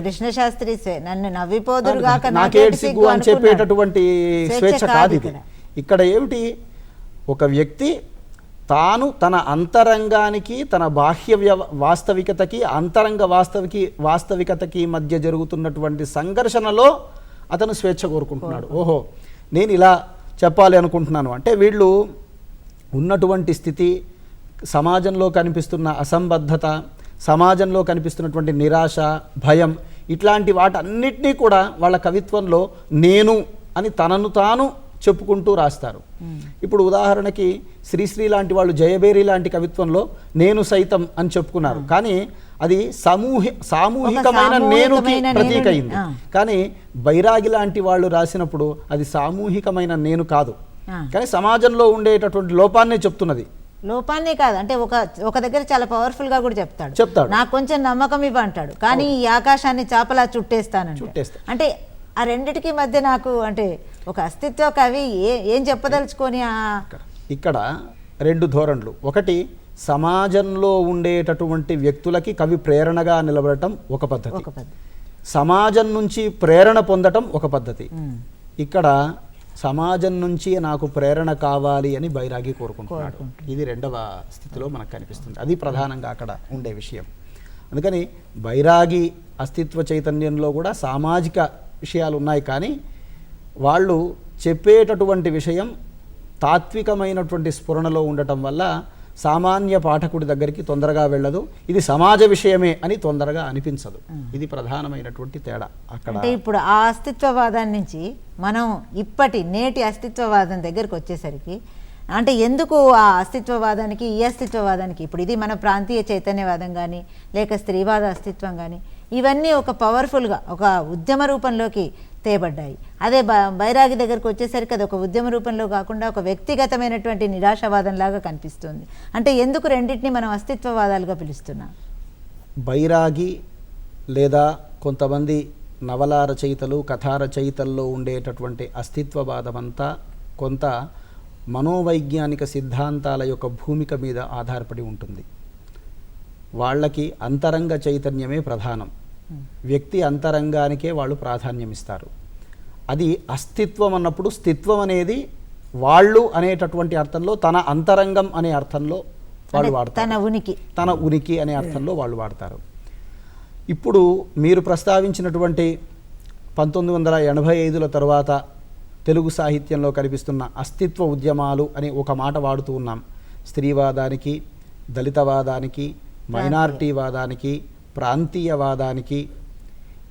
కృష్ణశాస్త్రి నన్ను నవ్విపోదురుగాక నాకేటి సిగ్గు అని చెప్పేటటువంటి స్వేచ్ఛ కాదు ఇది. ఇక్కడ ఏమిటి, ఒక వ్యక్తి తాను తన అంతరంగానికి, తన బాహ్య వాస్తవికతకి, అంతరంగ వాస్తవికతకి మధ్య జరుగుతున్నటువంటి సంఘర్షణలో అతను స్వేచ్ఛ కోరుకుంటున్నాడు. ఓహో, నేను ఇలా చెప్పాలి అనుకుంటున్నాను అంటే వీళ్ళు ఉన్నటువంటి స్థితి, సమాజంలో కనిపిస్తున్న అసంబద్ధత, సమాజంలో కనిపిస్తున్నటువంటి నిరాశ, భయం, ఇట్లాంటి వాటన్నిటినీ కూడా వాళ్ళ కవిత్వంలో నేను అని తనను తాను చెప్పుకుంటూ రాస్తారు. ఇప్పుడు ఉదాహరణకి శ్రీశ్రీ లాంటి వాళ్ళు జయబేరి లాంటి కవిత్వంలో నేను సైతం అని చెప్పుకున్నారు, కానీ అది సామూహికమైన నేనుకి ప్రతీక అయింది. కానీ బైరాగి లాంటి వాళ్ళు రాసినప్పుడు అది సామూహికమైన నేను కాదు, కానీ సమాజంలో ఉండేటటువంటి లోపాన్నే చెప్తున్నది. లోపాన్నే కాదు, అంటే ఒక దగ్గర చాలా పవర్ఫుల్ గా కూడా చెప్తాడు, నాకు కొంచెం నమ్మకం ఇవ్వ అంటాడు, కానీ ఈ ఆకాశాన్ని చాపలా చుట్టేస్తాను. అంటే ఆ రెండిటికి మధ్య నాకు అంటే ఒక అస్తిత్వ కవి ఏం చెప్పదలుచుకొని ఇక్కడ 2 ధోరణులు. ఒకటి, సమాజంలో ఉండేటటువంటి వ్యక్తులకి కవి ప్రేరణగా నిలబడటం ఒక పద్ధతి, సమాజం నుంచి ప్రేరణ పొందటం ఒక పద్ధతి. ఇక్కడ సమాజం నుంచి నాకు ప్రేరణ కావాలి అని బైరాగి కోరుకుంటున్నాడు. ఇది 2వ స్థితిలో మనకు కనిపిస్తుంది. అది ప్రధానంగా అక్కడ ఉండే విషయం. అందుకని బైరాగి అస్తిత్వ చైతన్యంలో కూడా సామాజిక విషయాలు ఉన్నాయి, కానీ వాళ్ళు చెప్పేటటువంటి విషయం తాత్వికమైనటువంటి స్ఫురణలో ఉండటం వల్ల సామాన్య పాఠకుడి దగ్గరికి తొందరగా వెళ్ళదు. ఇది సమాజ విషయమే అని తొందరగా అనిపించదు. ఇది ప్రధానమైనటువంటి తేడా అక్కడ. అంటే ఇప్పుడు ఆ అస్తిత్వవాదం నుంచి మనం నేటి అస్తిత్వవాదం దగ్గరికి వచ్చేసరికి, అంటే ఎందుకు ఆ అస్తిత్వవాదానికి, ఈ అస్తిత్వవాదానికి, ఇప్పుడు ఇది మన ప్రాంతీయ చైతన్యవాదం కానీ లేక స్త్రీవాద అస్తిత్వం కానీ ఇవన్నీ ఒక పవర్ఫుల్గా ఒక ఉద్యమ రూపంలోకి తేబడ్డాయి. అదే బైరాగి దగ్గరకు వచ్చేసరికి అది ఒక ఉద్యమ రూపంలో కాకుండా ఒక వ్యక్తిగతమైనటువంటి నిరాశవాదంలాగా కనిపిస్తుంది. అంటే ఎందుకు రెండింటిని మనం అస్తిత్వవాదాలుగా పిలుస్తున్నాం? బైరాగి లేదా కొంతమంది నవల రచయితలు, కథా రచయితల్లో ఉండేటటువంటి అస్తిత్వవాదం అంతా కొంత మనోవైజ్ఞానిక సిద్ధాంతాల యొక్క భూమిక మీద ఆధారపడి ఉంటుంది. వాళ్ళకి అంతరంగ చైతన్యమే ప్రధానం. వ్యక్తి అంతరంగానికే వాళ్ళు ప్రాధాన్యం ఇస్తారు. అది అస్తిత్వం అన్నప్పుడు స్థిత్వం అనేది వాళ్ళు అనేటటువంటి అర్థంలో, తన అంతరంగం అనే అర్థంలో వాళ్ళు వాడతారు. తన ఉనికి అనే అర్థంలో వాళ్ళు వాడతారు. ఇప్పుడు మీరు ప్రస్తావించినటువంటి 1985 తర్వాత తెలుగు సాహిత్యంలో కనిపిస్తున్న అస్తిత్వ ఉద్యమాలు అని ఒక మాట వాడుతూ ఉన్నాం. స్త్రీవాదానికి, దళితవాదానికి, మైనారిటీవాదానికి, ప్రాంతీయవాదానికి,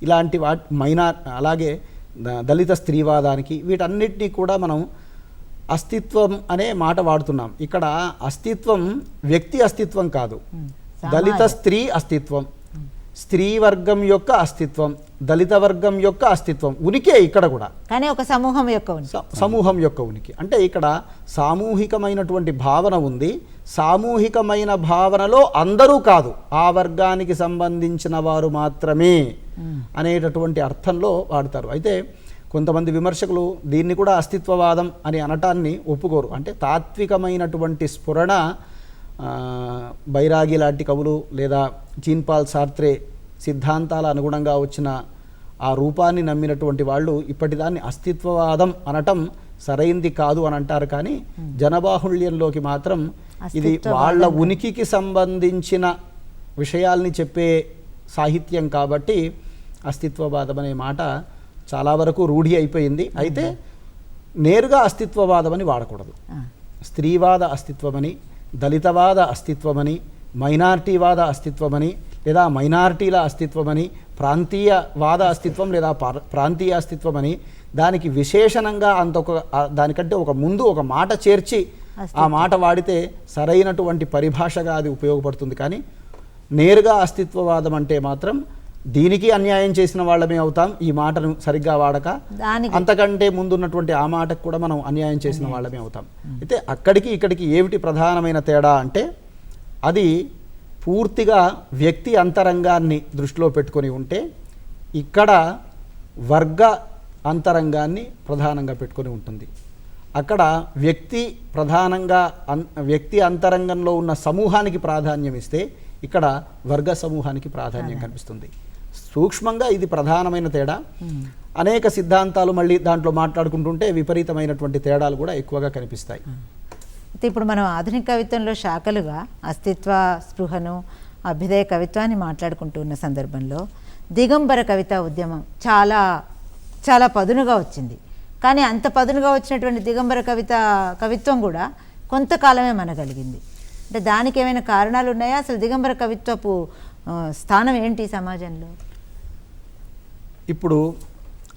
ఇలాంటి అలాగే దళిత స్త్రీవాదానికి, వీటన్నిటినీ కూడా మనం అస్తిత్వం అనే మాట వాడుతున్నాం. ఇక్కడ అస్తిత్వం వ్యక్తి అస్తిత్వం కాదు, దళిత స్త్రీ అస్తిత్వం, స్త్రీ వర్గం యొక్క అస్తిత్వం, దళిత వర్గం యొక్క అస్తిత్వం ఉనికే ఇక్కడ కూడా కానీ ఒక సమూహం యొక్క సమూహం యొక్క ఉనికి. అంటే ఇక్కడ సామూహికమైనటువంటి భావన ఉంది. సామూహికమైన భావనలో అందరూ కాదు, ఆ వర్గానికి సంబంధించిన వారు మాత్రమే అనేటటువంటి అర్థంలో వాడతారు. అయితే కొంతమంది విమర్శకులు దీన్ని కూడా అస్తిత్వవాదం అని అనటాన్ని ఒప్పుకోరు. అంటే తాత్వికమైనటువంటి స్ఫురణ బైరాగి లాంటి కవులు లేదా జీన్ పాల్ సార్త్రే సిద్ధాంతాల అనుగుణంగా వచ్చిన ఆ రూపాన్ని నమ్మినటువంటి వాళ్ళు ఇప్పటిదాన్ని అస్తిత్వవాదం అనటం సరైంది కాదు అని అంటారు. కానీ జనబాహుళ్యంలోకి మాత్రం ఇది వాళ్ళ ఉనికికి సంబంధించిన విషయాల్ని చెప్పే సాహిత్యం కాబట్టి అస్తిత్వవాదం అనే మాట చాలా వరకు రూఢి అయిపోయింది. అయితే నేరుగా అస్తిత్వవాదం అని వాడకూడదు. స్త్రీవాద అస్తిత్వమని, దళితవాద అస్తిత్వమని, మైనార్టీవాద అస్తిత్వమని లేదా మైనార్టీల అస్తిత్వమని, ప్రాంతీయవాద అస్తిత్వం లేదా ప్రాంతీయ అస్తిత్వమని దానికి విశేషణంగా దానికంటే ఒక ముందు ఒక మాట చేర్చి ఆ మాట వాడితే సరైనటువంటి పరిభాషగా అది ఉపయోగపడుతుంది. కానీ నేరుగా అస్తిత్వవాదం అంటే మాత్రం దీనికి అన్యాయం చేసిన వాళ్ళమే అవుతాం ఈ మాటను సరిగ్గా వాడక. అంతకంటే ముందున్నటువంటి ఆ మాటకు కూడా మనం అన్యాయం చేసిన వాళ్ళమే అవుతాం. అయితే అక్కడికి ఇక్కడికి ఏమిటి ప్రధానమైన తేడా అంటే అది పూర్తిగా వ్యక్తి అంతరంగాన్ని దృష్టిలో పెట్టుకొని ఉంటే, ఇక్కడ వర్గ అంతరంగాన్ని ప్రధానంగా పెట్టుకొని ఉంటుంది. అక్కడ వ్యక్తి అంతరంగంలో ఉన్న సమూహానికి ప్రాధాన్యం ఇస్తే, ఇక్కడ వర్గ సమూహానికి ప్రాధాన్యం కనిపిస్తుంది. సూక్ష్మంగా ఇది ప్రధానమైన తేడా. అనేక సిద్ధాంతాలు మళ్ళీ దాంట్లో మాట్లాడుకుంటుంటే విపరీతమైనటువంటి తేడాలు కూడా ఎక్కువగా కనిపిస్తాయి. అయితే ఇప్పుడు మనం ఆధునిక కవిత్వంలో శాఖలుగా అస్తిత్వ స్పృహను, అభ్యుదయ కవిత్వాన్ని మాట్లాడుకుంటూ ఉన్న సందర్భంలో దిగంబర కవితా ఉద్యమం చాలా చాలా పదునుగా వచ్చింది. కానీ అంత పదునుగా వచ్చినటువంటి దిగంబర కవిత్వం కూడా కొంతకాలమే మనగలిగింది. అంటే దానికి ఏమైనా కారణాలు ఉన్నాయా? అసలు దిగంబర కవిత్వపు స్థానం ఏంటి సమాజంలో? ఇప్పుడు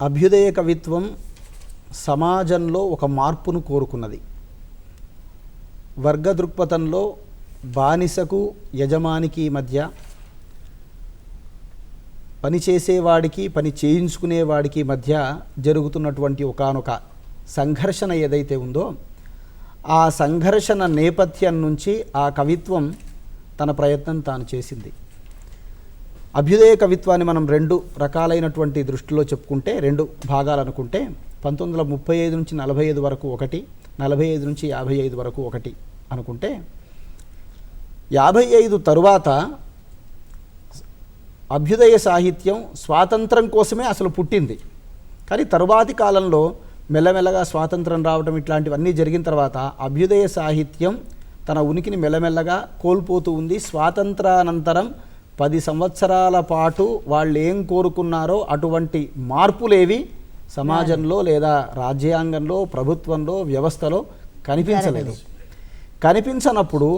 అభ్యుదయ కవిత్వం సమాజంలో ఒక మార్పును కోరుకున్నది. వర్గ దృక్పథంలో బానిసకు యజమానికి మధ్య, పని చేసేవాడికి పని చేయించుకునేవాడికి మధ్య జరుగుతున్నటువంటి ఒకానొక సంఘర్షణ ఏదైతే ఉందో, ఆ సంఘర్షణ నేపథ్యం నుంచి ఆ కవిత్వం తన ప్రయత్నం తాను చేసింది. అభ్యుదయ కవిత్వాన్ని మనం రెండు రకాలైనటువంటి దృష్టిలో చెప్పుకుంటే, రెండు భాగాలు అనుకుంటే, 1935 నుంచి 45 వరకు ఒకటి, 45 నుంచి 55 వరకు ఒకటి అనుకుంటే, 55 తరువాత అభ్యుదయ సాహిత్యం స్వాతంత్రం కోసమే అసలు పుట్టింది. కానీ తరువాతి కాలంలో మెల్లమెల్లగా స్వాతంత్రం రావడం ఇట్లాంటివన్నీ జరిగిన తర్వాత అభ్యుదయ సాహిత్యం తన ఉనికిని మెల్లమెల్లగా కోల్పోతూ ఉంది. స్వాతంత్రానంతరం 10 సంవత్సరాల పాటు వాళ్ళు ఏం కోరుకున్నారో అటువంటి మార్పులేవి సమాజంలో లేదా రాజ్యాంగంలో, ప్రభుత్వంలో, వ్యవస్థలో కనిపించలేదు. కనిపించనప్పుడు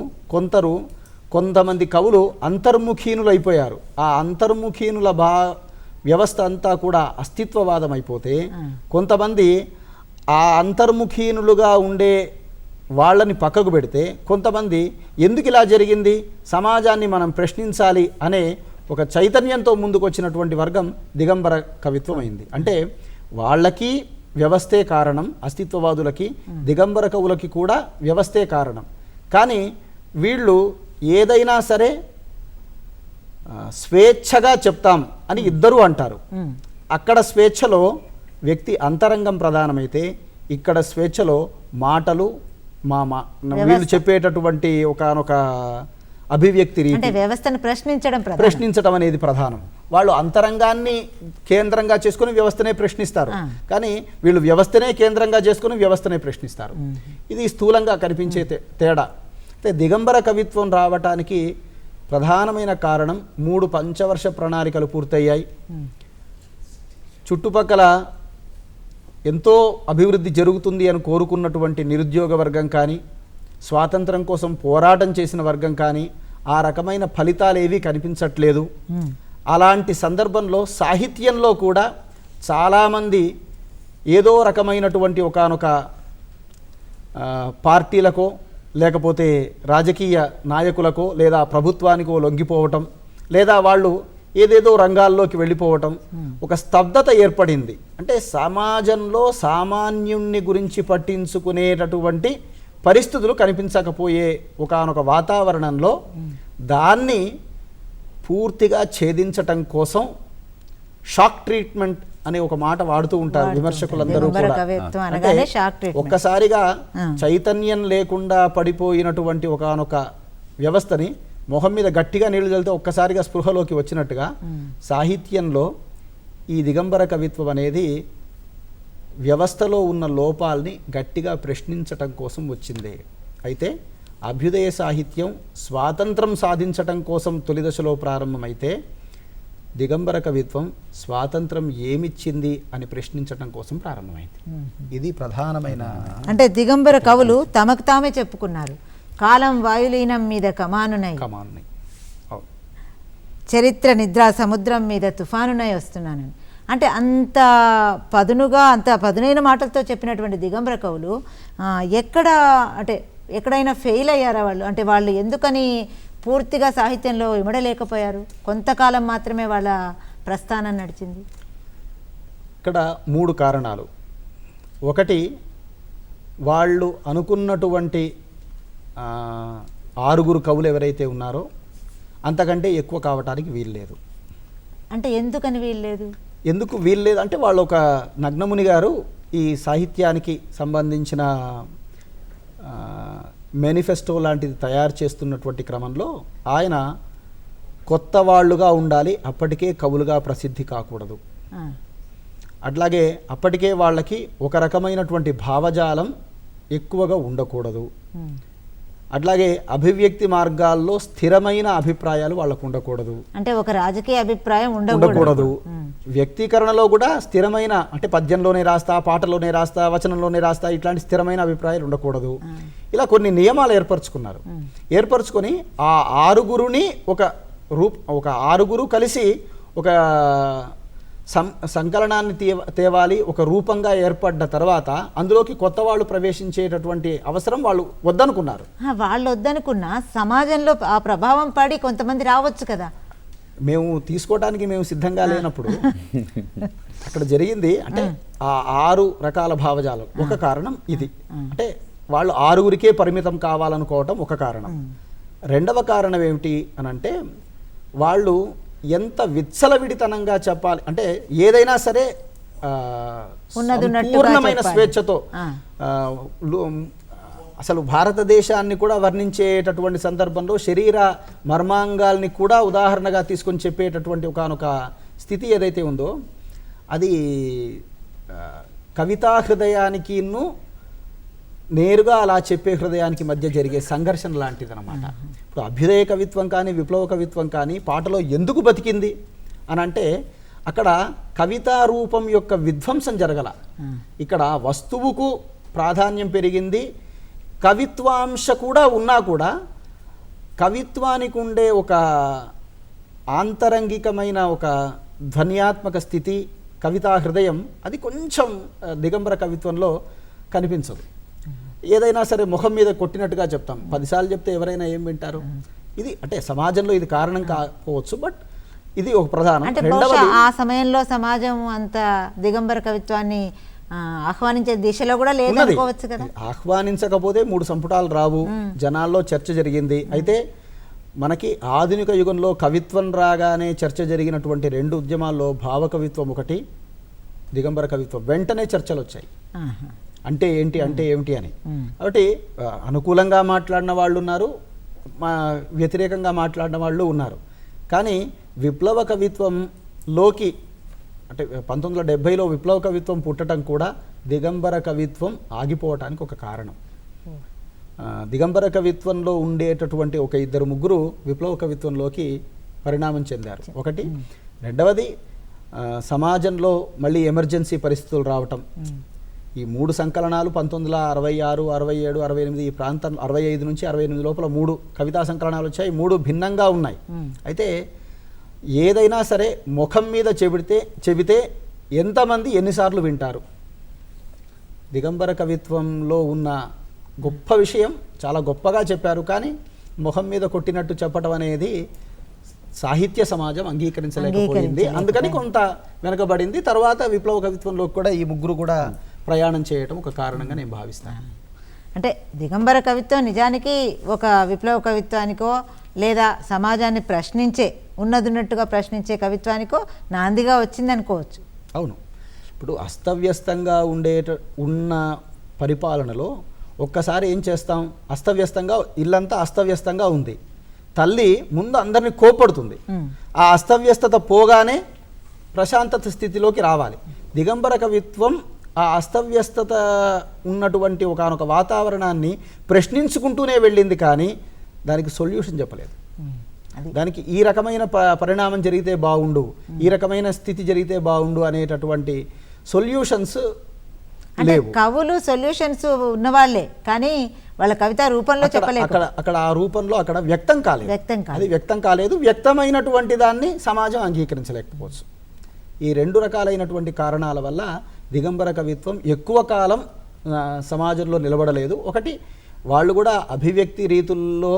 కొంతమంది కవులు అంతర్ముఖీనులు అయిపోయారు. ఆ అంతర్ముఖీనుల వ్యవస్థ అంతా కూడా అస్తిత్వవాదం అయిపోతే, కొంతమంది ఆ అంతర్ముఖీనులుగా ఉండే వాళ్ళని పక్కకు పెడితే, కొంతమంది ఎందుకు ఇలా జరిగింది, సమాజాన్ని మనం ప్రశ్నించాలి అనే ఒక చైతన్యంతో ముందుకు వచ్చినటువంటి వర్గం దిగంబర కవిత్వం అయింది. అంటే వాళ్ళకి వ్యవస్థే కారణం, అస్తిత్వవాదులకి, దిగంబర కవులకి కూడా వ్యవస్థే కారణం. కానీ వీళ్ళు ఏదైనా సరే స్వేచ్ఛగా చెప్తాం అని ఇద్దరూ అంటారు. అక్కడ స్వేచ్ఛలో వ్యక్తి అంతరంగం ప్రధానమైతే, ఇక్కడ స్వేచ్ఛలో మాటలు వీళ్ళు చెప్పేటటువంటి ఒకనొక అభివ్యక్తి రీతి, వ్యవస్థను ప్రశ్నించడం అనేది ప్రధానం. వాళ్ళు అంతరంగాన్ని కేంద్రంగా చేసుకుని వ్యవస్థనే ప్రశ్నిస్తారు, కానీ వీళ్ళు వ్యవస్థనే కేంద్రంగా చేసుకుని వ్యవస్థనే ప్రశ్నిస్తారు. ఇది స్థూలంగా కనిపించే తేడా. అయితే దిగంబర కవిత్వం రావటానికి ప్రధానమైన కారణం 3 పంచవర్ష ప్రణాళికలు పూర్తయ్యాయి. చుట్టుపక్కల ఎంతో అభివృద్ధి జరుగుతుంది అని కోరుకున్నటువంటి నిరుద్యోగ వర్గం కానీ, స్వాతంత్రం కోసం పోరాటం చేసిన వర్గం కానీ ఆ రకమైన ఫలితాలు ఏవీ కనిపించట్లేదు. అలాంటి సందర్భంలో సాహిత్యంలో కూడా చాలామంది ఏదో రకమైనటువంటి ఒకానొక పార్టీలకో లేకపోతే రాజకీయ నాయకులకో లేదా ప్రభుత్వానికో లొంగిపోవటం, లేదా వాళ్ళు ఏదేదో రంగాల్లోకి వెళ్ళిపోవటం, ఒక స్తబ్దత ఏర్పడింది. అంటే సమాజంలో సామాన్యుణ్ణి గురించి పట్టించుకునేటటువంటి పరిస్థితులు కనిపించకపోయే ఒకానొక వాతావరణంలో దాన్ని పూర్తిగా ఛేదించటం కోసం షాక్ ట్రీట్మెంట్ అనే ఒక మాట వాడుతూ ఉంటారు విమర్శకులందరూ కూడా. కవిత్వం అనగానే షాక్ ట్రీట్మెంట్. ఒక్కసారిగా చైతన్యం లేకుండా పడిపోయినటువంటి ఒకానొక వ్యవస్థని మొహం మీద గట్టిగా నీళ్లు చల్లితే ఒక్కసారిగా స్పృహలోకి వచ్చినట్టుగా సాహిత్యంలో ఈ దిగంబర కవిత్వం అనేది వ్యవస్థలో ఉన్న లోపాల్ని గట్టిగా ప్రశ్నించటం కోసం వచ్చింది. అయితే అభ్యుదయ సాహిత్యం స్వాతంత్రం సాధించటం కోసం తొలి దశలో ప్రారంభమైతే దిగంబర కవిత్వం స్వాతంత్రం ఏమిచ్చింది అని ప్రశ్నించటం కోసం ప్రారంభమైంది. ఇది ప్రధానమైన. అంటే దిగంబర కవులు తమకు తామే చెప్పుకున్నారు, కాలం వాయులీనం మీద కమానునై, చరిత్ర నిద్రా సముద్రం మీద తుఫానునై వస్తున్నానని. అంటే అంత పదునుగా, అంత పదునైన మాటలతో చెప్పినటువంటి దిగంబర కవులు ఎక్కడైనా ఫెయిల్ అయ్యారా వాళ్ళు? అంటే వాళ్ళు ఎందుకని పూర్తిగా సాహిత్యంలో ఇమడలేకపోయారు? కొంతకాలం మాత్రమే వాళ్ళ ప్రస్థానం నడిచింది. ఇక్కడ 3 కారణాలు. ఒకటి, వాళ్ళు అనుకున్నటువంటి 6 కవులు ఎవరైతే ఉన్నారో అంతకంటే ఎక్కువ కావటానికి వీల్లేదు. అంటే ఎందుకని వీల్లేదు? ఎందుకు వీల్లేదు అంటే వాళ్ళు ఒక నగ్నముని గారు ఈ సాహిత్యానికి సంబంధించిన మేనిఫెస్టో లాంటిది తయారు చేస్తున్నటువంటి క్రమంలో ఆయన కొత్త వాళ్ళుగా ఉండాలి, అప్పటికే కవులుగా ప్రసిద్ధి కాకూడదు. అట్లాగే అప్పటికే వాళ్ళకి ఒక రకమైనటువంటి భావజాలం ఎక్కువగా ఉండకూడదు. అట్లాగే అభివ్యక్తి మార్గాల్లో స్థిరమైన అభిప్రాయాలు వాళ్ళకు ఉండకూడదు. అంటే ఒక రాజకీయ అభిప్రాయం ఉండకూడదు. వ్యక్తీకరణలో కూడా స్థిరమైన, అంటే పద్యంలోనే రాస్తా, పాటలోనే రాస్తా, వచనంలోనే రాస్తా, ఇట్లాంటి స్థిరమైన అభిప్రాయాలు ఉండకూడదు. ఇలా కొన్ని నియమాలు ఏర్పరచుకున్నారు. ఏర్పరచుకొని ఆ 6గురుని ఒక 6గురు కలిసి ఒక సంకలనాన్ని తేవాలి, ఒక రూపంగా ఏర్పడ్డ తర్వాత అందులోకి కొత్త వాళ్ళు ప్రవేశించేటటువంటి అవసరం వాళ్ళు వద్దనుకున్నారు. వాళ్ళు వద్దనుకున్నా సమాజంలో ఆ ప్రభావం పడి కొంతమంది రావచ్చు కదా. మేము తీసుకోవడానికి మేము సిద్ధంగా లేనప్పుడు అక్కడ జరిగింది అంటే ఆ 6 రకాల భావజాలం ఒక కారణం ఇది. అంటే వాళ్ళు 6గురికే పరిమితం కావాలనుకోవటం ఒక కారణం. రెండవ కారణం ఏమిటి అని అంటే వాళ్ళు ఎంత విచ్చలవిడితనంగా చెప్పాలి అంటే ఏదైనా సరే పూర్ణమైన స్వేచ్ఛతో అసలు భారతదేశాన్ని కూడా వర్ణించేటటువంటి సందర్భంలో శరీర మర్మాంగాల్ని కూడా ఉదాహరణగా తీసుకొని చెప్పేటటువంటి ఒకనొక స్థితి ఏదైతే ఉందో అది కవితా హృదయానికి నేరుగా అలా చెప్పే హృదయానికి మధ్య జరిగే సంఘర్షణ లాంటిది అనమాట. ఇప్పుడు అభ్యుదయ కవిత్వం కానీ విప్లవ కవిత్వం కానీ పాటలో ఎందుకు బతికింది అని అంటే అక్కడ కవితా రూపం యొక్క విధ్వంసం జరగల. ఇక్కడ వస్తువుకు ప్రాధాన్యం పెరిగింది, కవిత్వాంశ కూడా ఉన్నా కూడా కవిత్వానికి ఉండే ఒక ఆంతరంగికమైన ఒక ధ్వన్యాత్మక స్థితి, కవితా హృదయం అది కొంచెం దిగంబర కవిత్వంలో కనిపించదు. ఏదైనా సరే ముఖం మీద కొట్టినట్టుగా చెప్తాం, 10 సార్లు చెప్తే ఎవరైనా ఏం వింటారు? ఇది అంటే సమాజంలో ఇది కారణం కాకపోవచ్చు, బట్ ఇది ఒక ప్రధానం. ఆ సమయంలో సమాజం అంత దిగంబర కవిత్వాన్ని ఆహ్వానించే దిశలో కూడా లేదనుకోవచ్చు కదా. ఆహ్వానించకపోతే 3 సంపుటాలు రావు. జనాల్లో చర్చ జరిగింది. అయితే మనకి ఆధునిక యుగంలో కవిత్వం రాగానే చర్చ జరిగినటువంటి 2 ఉద్యమాల్లో భావ కవిత్వం ఒకటి, దిగంబర కవిత్వం. వెంటనే చర్చలు వచ్చాయి అంటే ఏంటి అని. కాబట్టి అనుకూలంగా మాట్లాడిన వాళ్ళు ఉన్నారు, వ్యతిరేకంగా మాట్లాడిన వాళ్ళు ఉన్నారు. కానీ విప్లవ కవిత్వంలోకి అంటే 1970లో విప్లవ కవిత్వం పుట్టడం కూడా దిగంబర కవిత్వం ఆగిపోవటానికి ఒక కారణం. దిగంబర కవిత్వంలో ఉండేటటువంటి ఒక 2-3 విప్లవ కవిత్వంలోకి పరిణామం చెందారు. ఒకటి. రెండవది సమాజంలో మళ్ళీ ఎమర్జెన్సీ పరిస్థితులు రావటం. ఈ 3 సంకలనాలు 1966, 67, 68 ఈ ప్రాంతం 65 నుంచి 68 లోపల 3 కవితా సంకలనాలు వచ్చాయి. 3 భిన్నంగా ఉన్నాయి. అయితే ఏదైనా సరే ముఖం మీద చెబితే ఎంతమంది ఎన్నిసార్లు వింటారు? దిగంబర కవిత్వంలో ఉన్న గొప్ప విషయం చాలా గొప్పగా చెప్పారు, కానీ ముఖం మీద కొట్టినట్టు చెప్పడం అనేది సాహిత్య సమాజం అంగీకరించలేకపోయింది. అందుకని కొంత వెనకబడింది. తర్వాత విప్లవ కవిత్వంలో కూడా ఈ ముగ్గురు కూడా ప్రయాణం చేయటం ఒక కారణంగా నేను భావిస్తాను. అంటే దిగంబర కవిత్వం నిజానికి ఒక విప్లవ కవిత్వానికో లేదా సమాజాన్ని ప్రశ్నించే ఉన్నట్టుగా ప్రశ్నించే కవిత్వానికో నాందిగా వచ్చింది అనుకోవచ్చు. అవును, ఇప్పుడు అస్తవ్యస్తంగా ఉన్న పరిపాలనలో ఒక్కసారి ఏం చేస్తాం, అస్తవ్యస్తంగా ఇల్లంతా అస్తవ్యస్తంగా ఉంది, తల్లి ముందు అందరినీ కోపడుతుంది. ఆ అస్తవ్యస్తత పోగానే ప్రశాంతత స్థితిలోకి రావాలి. దిగంబర కవిత్వం ఆ అస్తవ్యస్తత ఉన్నటువంటి ఒకానొక వాతావరణాన్ని ప్రశ్నించుకుంటూనే వెళ్ళింది, కానీ దానికి సొల్యూషన్ చెప్పలేదు. దానికి ఈ రకమైన పరిణామం జరిగితే బాగుండు, ఈ రకమైన స్థితి జరిగితే బాగుండు అనేటటువంటి సొల్యూషన్స్ లేవు. కవులు సొల్యూషన్స్ ఉన్నవాళ్లే, కానీ వాళ్ళ కవిత రూపంలో చెప్పలేదు. అక్కడ ఆ రూపంలో అక్కడ వ్యక్తం కాలేదు. అది వ్యక్తం కాలేదు. వ్యక్తమైనటువంటి దాన్ని సమాజం అంగీకరించలేకపోవచ్చు. ఈ రెండు రకాలైనటువంటి కారణాల వల్ల దిగంబర కవిత్వం ఎక్కువ కాలం సమాజంలో నిలబడలేదు. ఒకటి, వాళ్ళు కూడా అభివ్యక్తి రీతుల్లో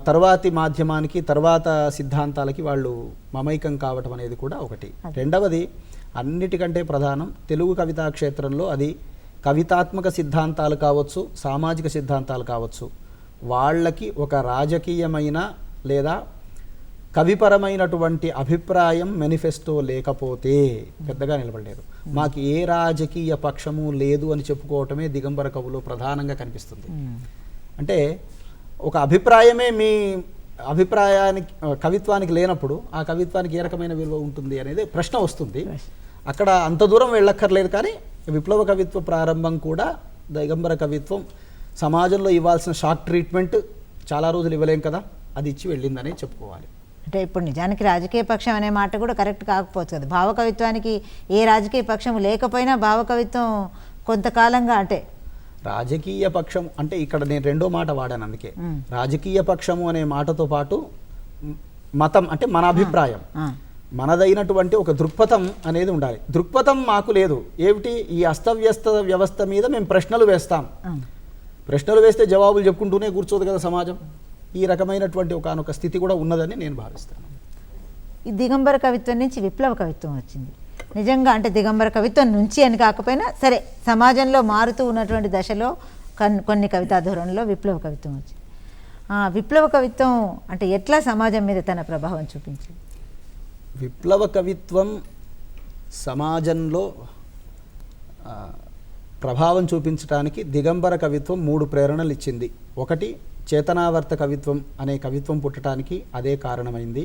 తర్వాతి మాధ్యమానికి తర్వాత సిద్ధాంతాలకి వాళ్ళు మమైకం కావటం అనేది కూడా ఒకటి. రెండవది, అన్నిటికంటే ప్రధానం, తెలుగు కవితా క్షేత్రంలో అది కవితాత్మక సిద్ధాంతాలు కావచ్చు, సామాజిక సిద్ధాంతాలు కావచ్చు, వాళ్ళకి ఒక రాజకీయమైన లేదా కవిపరమైనటువంటి అభిప్రాయం మేనిఫెస్టో లేకపోతే పెద్దగా నిలబడలేదు. మాకు ఏ రాజకీయ పక్షము లేదు అని చెప్పుకోవటమే దిగంబర కవులు ప్రధానంగా కనిపిస్తుంది. అంటే ఒక అభిప్రాయమే మీ అభిప్రాయానికి కవిత్వానికి లేనప్పుడు ఆ కవిత్వానికి ఏ రకమైన విలువ ఉంటుంది అనేది ప్రశ్న వస్తుంది. అక్కడ అంత దూరం వెళ్ళక్కర్లేదు. కానీ విప్లవ కవిత్వ ప్రారంభం కూడా దిగంబర కవిత్వం సమాజంలో ఇవ్వాల్సిన షాక్ ట్రీట్మెంట్ చాలా రోజులు ఇవ్వలేం కదా, అది ఇచ్చి వెళ్ళిందని చెప్పుకోవాలి. అంటే ఇప్పుడు నిజానికి రాజకీయ పక్షం అనే మాట కూడా కరెక్ట్ కాకపోవచ్చు కదా. భావకవిత్వానికి ఏ రాజకీయ పక్షం లేకపోయినా భావకవిత్వం కొంతకాలంగా, అంటే రాజకీయ పక్షం అంటే ఇక్కడ నేను రెండో మాట వాడాను. అందుకే రాజకీయ పక్షము అనే మాటతో పాటు మతం అంటే మన అభిప్రాయం, మనదైనటువంటి ఒక దృక్పథం అనేది ఉండాలి. దృక్పథం మాకు లేదు. ఏమిటి, ఈ అస్తవ్యస్త వ్యవస్థ మీద మేము ప్రశ్నలు వేస్తాం. ప్రశ్నలు వేస్తే జవాబులు చెప్పుకుంటూనే కూర్చోదు కదా సమాజం. ఈ రకమైనటువంటి ఒకనొక స్థితి కూడా ఉన్నదని నేను భావిస్తాను. ఈ దిగంబర కవిత్వం నుంచి విప్లవ కవిత్వం వచ్చింది. నిజంగా అంటే దిగంబర కవిత్వం నుంచి అని కాకపోయినా సరే, సమాజంలో మారుతూ ఉన్నటువంటి దశలో కొన్ని కవితా ధోరణిలో విప్లవ కవిత్వం వచ్చింది. విప్లవ కవిత్వం అంటే ఎట్లా సమాజం మీద తన ప్రభావం చూపించింది? విప్లవ కవిత్వం సమాజంలో ప్రభావం చూపించడానికి దిగంబర కవిత్వం 3 ప్రేరణలు ఇచ్చింది. ఒకటి, చేతనావర్త కవిత్వం అనే కవిత్వం పుట్టడానికి అదే కారణమైంది.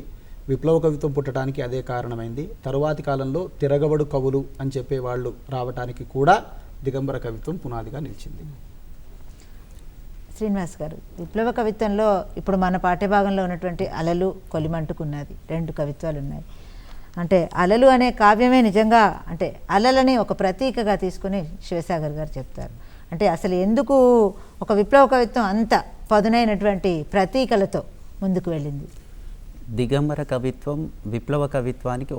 విప్లవ కవిత్వం పుట్టడానికి అదే కారణమైంది. తరువాతి కాలంలో తిరగబడు కవులు అని చెప్పే వాళ్ళు రావటానికి కూడా దిగంబర కవిత్వం పునాదిగా నిలిచింది. శ్రీనివాస్ గారు, విప్లవ కవిత్వంలో ఇప్పుడు మన పాఠ్యభాగంలో ఉన్నటువంటి అలలు కొలిమంటుకున్నది 2 కవిత్వాలు ఉన్నాయి. అంటే అలలు అనే కావ్యమే నిజంగా అంటే అలలని ఒక ప్రతీకగా తీసుకుని శివసాగర్ గారు చెప్తారు. అంటే అసలు ఎందుకు ఒక విప్లవ కవిత్వం అంత పదునైనటువంటి ప్రతీకలతో ముందుకు వెళ్ళింది? దిగంబర కవిత్వం విప్లవ కవిత్వానికి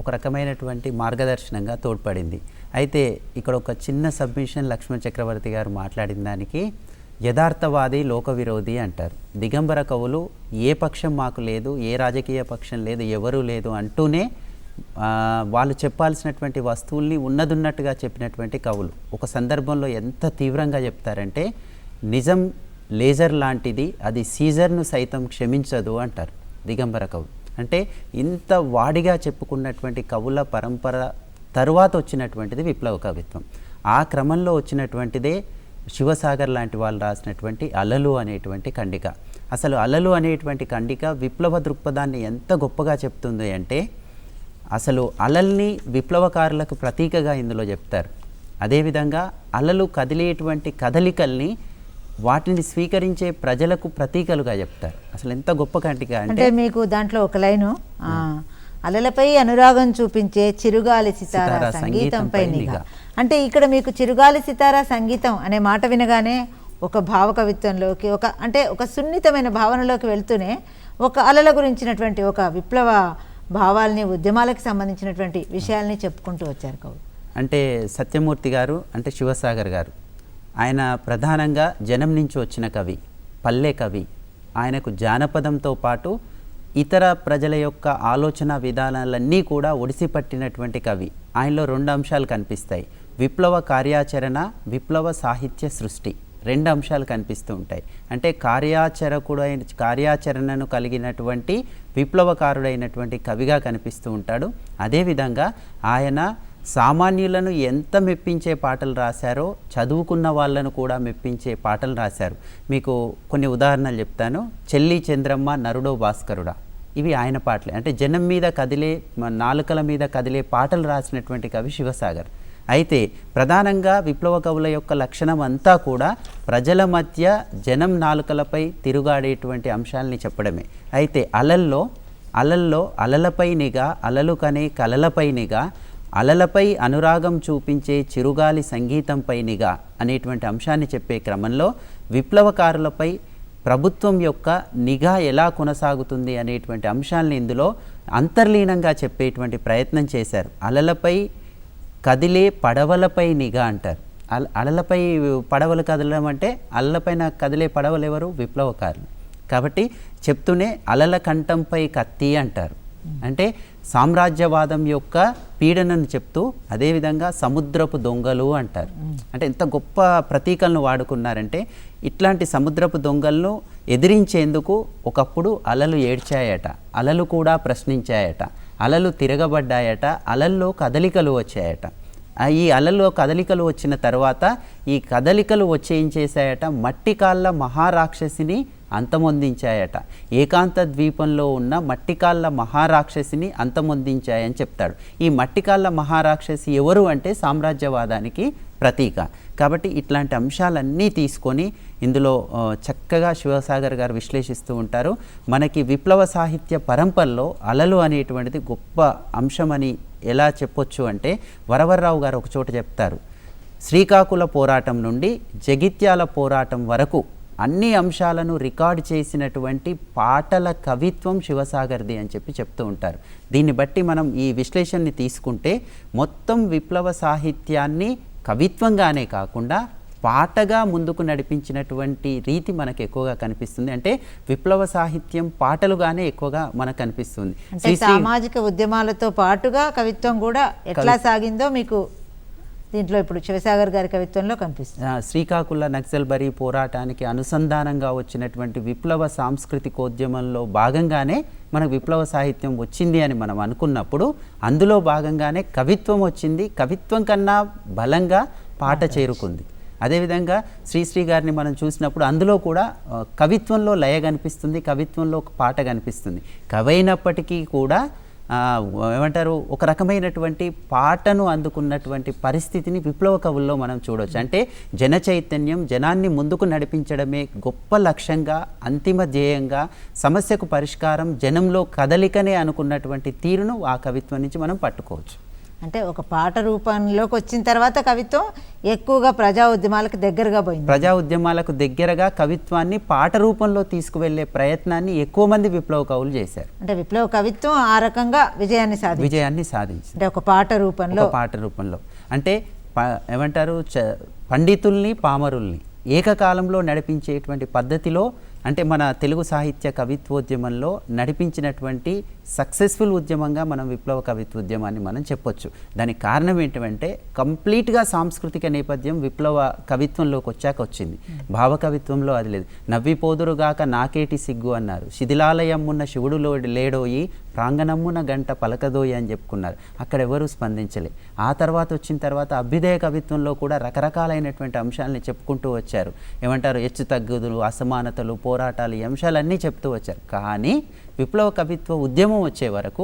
ఒక రకమైనటువంటి మార్గదర్శనంగా తోడ్పడింది. అయితే ఇక్కడ ఒక చిన్న సబ్మిషన్ లక్ష్మణ్ చక్రవర్తి గారు మాట్లాడిన దానికి, యథార్థవాది లోక విరోధి అంటారు. దిగంబర కవులు ఏ పక్షం మాకు లేదు, ఏ రాజకీయ పక్షం లేదు, ఎవరూ లేదు అంటూనే వాళ్ళు చెప్పాల్సినటువంటి వస్తువుల్ని ఉన్నదున్నట్టుగా చెప్పినటువంటి కవులు. ఒక సందర్భంలో ఎంత తీవ్రంగా చెప్తారంటే, నిజం లేజర్ లాంటిది, అది సీజర్ను సైతం క్షమించదు అంటారు దిగంబర కవులు. అంటే ఇంత వాడిగా చెప్పుకున్నటువంటి కవుల పరంపర తరువాత వచ్చినటువంటిది విప్లవ కవిత్వం. ఆ క్రమంలో వచ్చినటువంటిదే శివసాగర్ లాంటి వాళ్ళు రాసినటువంటి అలలు అనేటువంటి ఖండిక. అసలు అలలు అనేటువంటి ఖండిక విప్లవ దృక్పథాన్ని ఎంత గొప్పగా చెప్తుంది అంటే, అసలు అలల్ని విప్లవకారులకు ప్రతీకగా ఇందులో చెప్తారు. అదేవిధంగా అలలు కదిలేటువంటి కదలికల్ని వాటిని స్వీకరించే ప్రజలకు ప్రతీకలుగా చెప్తారు. అసలు ఎంత గొప్ప ఖండిక అంటే మీకు దాంట్లో ఒక లైను, అలలపై అనురాగం చూపించే చిరుగాలి సితారా సంగీతంపై నిఘా. అంటే ఇక్కడ మీకు చిరుగాలి సితారా సంగీతం అనే మాట వినగానే ఒక భావ కవిత్వంలోకి ఒక సున్నితమైన భావనలోకి వెళ్తూనే ఒక అలల గురించినటువంటి ఒక విప్లవ భావాల్ని, ఉద్యమాలకు సంబంధించినటువంటి విషయాల్ని చెప్పుకుంటూ వచ్చారు కవులు. అంటే సత్యమూర్తి గారు అంటే శివసాగర్ గారు, ఆయన ప్రధానంగా జనం నుంచి వచ్చిన కవి, పల్లె కవి. ఆయనకు జానపదంతో పాటు ఇతర ప్రజల యొక్క ఆలోచన విధానాలన్నీ కూడా ఒడిసిపట్టినటువంటి కవి. ఆయనలో 2 అంశాలు కనిపిస్తాయి: విప్లవ కార్యాచరణ, విప్లవ సాహిత్య సృష్టి. 2 అంశాలు కనిపిస్తూ ఉంటాయి. అంటే కార్యాచరణను కలిగినటువంటి విప్లవకారుడైనటువంటి కవిగా కనిపిస్తూ ఉంటాడు. అదేవిధంగా ఆయన సామాన్యులను ఎంత మెప్పించే పాటలు రాశారో చదువుకున్న వాళ్ళను కూడా మెప్పించే పాటలు రాశారు. మీకు కొన్ని ఉదాహరణలు చెప్తాను. చెల్లి చంద్రమ్మ, నరుడో భాస్కరుడా, ఇవి ఆయన పాటలే. అంటే జనం మీద కదిలే, నాలుకల మీద కదిలే పాటలు రాసినటువంటి కవి శివసాగర్. అయితే ప్రధానంగా విప్లవ కవుల యొక్క లక్షణం అంతా కూడా ప్రజల మధ్య జనం నాలుకలపై తిరుగాడేటువంటి అంశాలని చెప్పడమే. అయితే అలల్లో అలలపై నిగా, అలలు కనే కలలపై నిగా, అలలపై అనురాగం చూపించే చిరుగాలి సంగీతంపై నిగా అనేటువంటి అంశాన్ని చెప్పే క్రమంలో విప్లవకారులపై ప్రభుత్వం యొక్క నిఘా ఎలా కొనసాగుతుంది అనేటువంటి అంశాలని ఇందులో అంతర్లీనంగా చెప్పేటువంటి ప్రయత్నం చేశారు. అలలపై కదిలే పడవలపై నిఘా అంటారు. అలలపై పడవలు కదలడం అంటే అలలపైన కదిలే పడవలు ఎవరు? విప్లవకారులు. కాబట్టి చెప్తూనే అలల కంఠంపై కత్తి అంటారు. అంటే సామ్రాజ్యవాదం యొక్క పీడనను చెప్తూ, అదేవిధంగా సముద్రపు దొంగలు అంటారు. అంటే ఎంత గొప్ప ప్రతీకలను వాడుకున్నారంటే, ఇట్లాంటి సముద్రపు దొంగలను ఎదిరించేందుకు ఒకప్పుడు అలలు ఏడ్చాయట, అలలు కూడా ప్రశ్నించాయట, అలలు తిరగబడ్డాయట, అలల్లో కదలికలు వచ్చాయట. ఈ అలల్లో కదలికలు వచ్చిన తర్వాత ఈ కదలికలు ఏం చేశాయట? మట్టి కాళ్ళ మహారాక్షసిని అంతమొందించాయట. ఏకాంత ద్వీపంలో ఉన్న మట్టికాళ్ళ మహారాక్షసిని అంతమొందించాయని చెప్తాడు. ఈ మట్టికాళ్ళ మహారాక్షసి ఎవరు అంటే సామ్రాజ్యవాదానికి ప్రతీక. కాబట్టి ఇట్లాంటి అంశాలన్నీ తీసుకొని ఇందులో చక్కగా శివసాగర్ గారు విశ్లేషిస్తూ ఉంటారు. మనకి విప్లవ సాహిత్య పరంపరలో అలలు అనేటువంటిది గొప్ప అంశమని ఎలా చెప్పొచ్చు అంటే, వరవర్రావు గారు ఒక చోట చెప్తారు, శ్రీకాకుళ పోరాటం నుండి జగిత్యాల పోరాటం వరకు అన్ని అంశాలను రికార్డు చేసినటువంటి పాటల కవిత్వం శివసాగర్ది అని చెప్తూ ఉంటారు. దీన్ని బట్టి మనం ఈ విశ్లేషణని తీసుకుంటే మొత్తం విప్లవ సాహిత్యాన్ని కవిత్వంగానే కాకుండా పాటగా ముందుకు నడిపించినటువంటి రీతి మనకు ఎక్కువగా కనిపిస్తుంది. అంటే విప్లవ సాహిత్యం పాటలుగానే ఎక్కువగా మనకు కనిపిస్తుంది. సామాజిక ఉద్యమాలతో పాటుగా కవిత్వం కూడా ఎట్లా సాగిందో మీకు దీంట్లో ఇప్పుడు శివసాగర్ గారి కవిత్వంలో కనిపిస్తుంది. శ్రీకాకుళ నక్సల్బరీ పోరాటానికి అనుసంధానంగా వచ్చినటువంటి విప్లవ సాంస్కృతికోద్యమంలో భాగంగానే మనకు విప్లవ సాహిత్యం వచ్చింది అని మనం అనుకున్నప్పుడు అందులో భాగంగానే కవిత్వం వచ్చింది. కవిత్వం కన్నా బలంగా పాట చేరుకుంది. అదేవిధంగా శ్రీశ్రీ గారిని మనం చూసినప్పుడు అందులో కూడా కవిత్వంలో లయ కనిపిస్తుంది, కవిత్వంలో ఒక పాట కనిపిస్తుంది. కవైనప్పటికీ కూడా ఏమంటారు, ఒక రకమైనటువంటి పాటను అందుకున్నటువంటి పరిస్థితిని విప్లవ కవుల్లో మనం చూడవచ్చు. అంటే జన చైతన్యం, జనాన్ని ముందుకు నడిపించడమే గొప్ప లక్ష్యంగా, అంతిమ ధ్యేయంగా, సమస్యకు పరిష్కారం జనంలో కదలికనే అనుకున్నటువంటి తీరును ఆ కవిత్వం నుంచి మనం పట్టుకోవచ్చు. అంటే ఒక పాట రూపంలోకి వచ్చిన తర్వాత కవిత్వం ఎక్కువగా ప్రజా ఉద్యమాలకు దగ్గరగా పోయింది. ప్రజా ఉద్యమాలకు దగ్గరగా కవిత్వాన్ని పాట రూపంలో తీసుకువెళ్లే ప్రయత్నాన్ని ఎక్కువ మంది విప్లవ కవులు చేశారు. అంటే విప్లవ కవిత్వం ఆ రకంగా విజయాన్ని సాధించింది. అంటే ఒక పాట రూపంలో అంటే ఏమంటారు, పండితుల్ని పామరుల్ని ఏకకాలంలో నడిపించేటువంటి పద్ధతిలో, అంటే మన తెలుగు సాహిత్య కవిత్వోద్యమంలో నడిపించినటువంటి సక్సెస్ఫుల్ ఉద్యమంగా మనం విప్లవ కవిత్వోద్యమాన్ని మనం చెప్పొచ్చు. దానికి కారణం ఏంటంటే కంప్లీట్గా సాంస్కృతిక నేపథ్యం విప్లవ కవిత్వంలోకి వచ్చాక వచ్చింది. భావ కవిత్వంలో అది లేదు. నవ్విపోదురుగాక నాకేటి సిగ్గు అన్నారు, శిథిలాలయమున్న శివుడు లేడోయి, ప్రాంగణమ్మున గంట పలకదోయి అని చెప్పుకున్నారు. అక్కడ ఎవరు స్పందించలే. ఆ తర్వాత వచ్చిన తర్వాత అభ్యుదయ కవిత్వంలో కూడా రకరకాలైనటువంటి అంశాలని చెప్పుకుంటూ వచ్చారు. ఏమంటారు, హెచ్చు తగ్గుదులు, అసమానతలు, పోరాటాలు, ఈ అంశాలన్నీ చెప్తూ వచ్చారు. కానీ విప్లవ కవిత్వ ఉద్యమం వచ్చే వరకు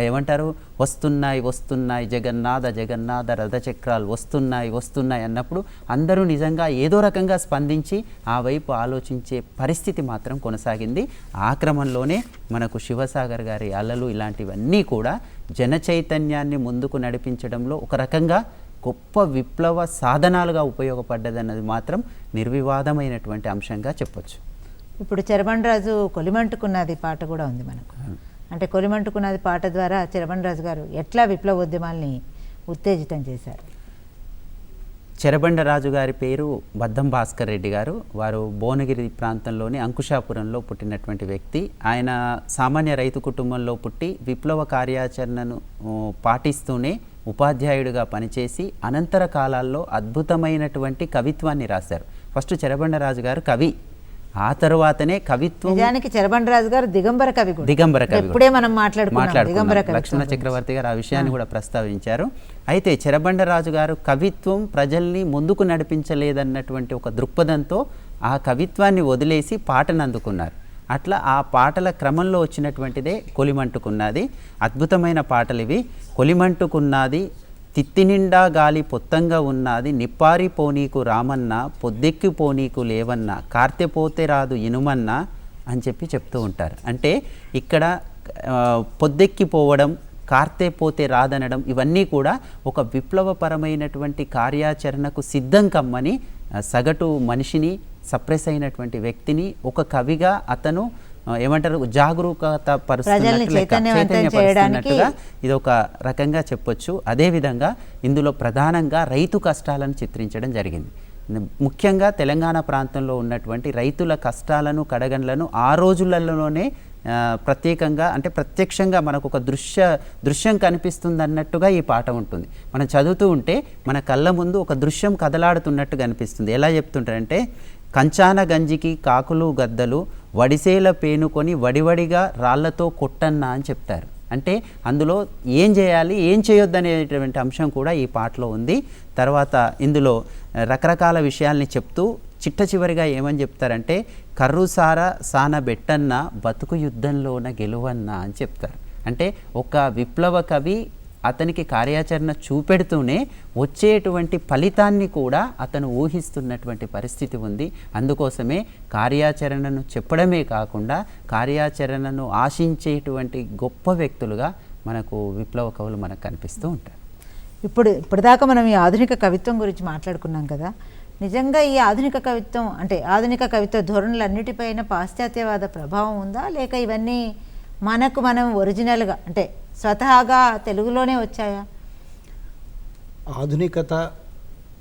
ఏమంటారు, వస్తున్నాయి జగన్నాథ రథచక్రాలు వస్తున్నాయి అన్నప్పుడు అందరూ నిజంగా ఏదో రకంగా స్పందించి ఆ వైపు ఆలోచించే పరిస్థితి మాత్రం కొనసాగింది. ఆ క్రమంలోనే మనకు శివసాగర్ గారి అలలు ఇలాంటివన్నీ కూడా జన చైతన్యాన్ని ముందుకు నడిపించడంలో ఒక రకంగా గొప్ప విప్లవ సాధనాలుగా ఉపయోగపడ్డదన్నది మాత్రం నిర్వివాదమైనటువంటి అంశంగా చెప్పొచ్చు. ఇప్పుడు చెరబండరాజు కొలిమంటుకున్నది పాట కూడా ఉంది మనకు. అంటే కొలిమంటుకున్నది పాట ద్వారా చెరబండరాజు గారు ఎట్లా విప్లవోద్యమాల్ని ఉత్తేజితం చేశారు? చెరబండరాజు గారి పేరు బద్దం భాస్కర్ రెడ్డి గారు. వారు భువనగిరి ప్రాంతంలోని అంకుశాపురంలో పుట్టినటువంటి వ్యక్తి. ఆయన సామాన్య రైతు కుటుంబంలో పుట్టి విప్లవ కార్యాచరణను పాటిస్తూనే ఉపాధ్యాయుడిగా పనిచేసి అనంతర కాలాల్లో అద్భుతమైనటువంటి కవిత్వాన్ని రాశారు. ఫస్ట్ చెరబండరాజు గారు కవి, ఆ తరువాతనే కవిత్వం. నిజానికి చెరబండరాజు గారు దిగంబర కవి కూడా. దిగంబర కవి ఇప్పుడే మనం మాట్లాడుకున్నాం. లక్ష్మణ చక్రవర్తి గారు ఆ విషయాన్ని కూడా ప్రస్తావించారు. అయితే చెరబండరాజు గారు కవిత్వం ప్రజల్ని ముందుకు నడిపించలేదన్నటువంటి ఒక దృక్పథంతో ఆ కవిత్వాన్ని వదిలేసి పాటను అందుకున్నారు. అట్లా ఆ పాటల క్రమంలో వచ్చినటువంటిదే కొలిమంటుకున్నది. అద్భుతమైన పాటలు ఇవి. కొలిమంటుకున్నది, తిత్తినిండా గాలి పొత్తంగా ఉన్నది, నిప్పారి పోనీకు రామన్న, పొద్దెక్కి పోనీకు లేవన్న, కార్తెపోతే రాదు ఇనుమన్న అని చెప్తూ ఉంటారు. అంటే ఇక్కడ పొద్దెక్కిపోవడం, కార్తె పోతే రాదనడం, ఇవన్నీ కూడా ఒక విప్లవపరమైనటువంటి కార్యాచరణకు సిద్ధం కమ్మని సగటు మనిషిని, సప్రెస్ అయినటువంటి వ్యక్తిని ఒక కవిగా అతను ఏమంటారు జాగరూకత చైతన్యపరుస్తున్నట్టుగా ఇది ఒక రకంగా చెప్పొచ్చు. అదేవిధంగా ఇందులో ప్రధానంగా రైతు కష్టాలను చిత్రించడం జరిగింది. ముఖ్యంగా తెలంగాణ ప్రాంతంలో ఉన్నటువంటి రైతుల కష్టాలను, కడగండ్లను ఆ రోజులలోనే ప్రత్యేకంగా అంటే ప్రత్యక్షంగా మనకు ఒక దృశ్యం కనిపిస్తుంది అన్నట్టుగా ఈ పాట ఉంటుంది. మనం చదువుతూ ఉంటే మన కళ్ళ ముందు ఒక దృశ్యం కదలాడుతున్నట్టుగా అనిపిస్తుంది. ఎలా చెప్తుంటారంటే, కంచాన గంజికి కాకులు గద్దలు, వడిసేల పేనుకొని వడివడిగా రాళ్లతో కొట్టన్నా అని చెప్తారు. అంటే అందులో ఏం చేయాలి, ఏం చేయొద్దు అనేటువంటి అంశం కూడా ఈ పాటలో ఉంది. తర్వాత ఇందులో రకరకాల విషయాల్ని చెప్తూ చిట్ట చివరిగా ఏమని చెప్తారంటే, కర్రుసార సాన బెట్టన్న, బతుకు యుద్ధంలోన గెలువన్న అని చెప్తారు. అంటే ఒక విప్లవ కవి అతనికి కార్యాచరణ చూపెడుతూనే వచ్చేటువంటి ఫలితాన్ని కూడా అతను ఊహిస్తున్నటువంటి పరిస్థితి ఉంది. అందుకోసమే కార్యాచరణను చెప్పడమే కాకుండా కార్యాచరణను ఆశించేటువంటి గొప్ప వ్యక్తులుగా మనకు విప్లవ కవులు మనకు కనిపిస్తూ ఉంటారు. ఇప్పటిదాకా మనం ఈ ఆధునిక కవిత్వం గురించి మాట్లాడుకున్నాం కదా. నిజంగా ఈ ఆధునిక కవిత్వం అంటే ఆధునిక కవిత్వ ధోరణులన్నిటిపైన పాశ్చాత్యవాద ప్రభావం ఉందా, లేక ఇవన్నీ మనం ఒరిజినల్గా అంటే స్వతహాగా తెలుగులోనే వచ్చాయా? ఆధునికత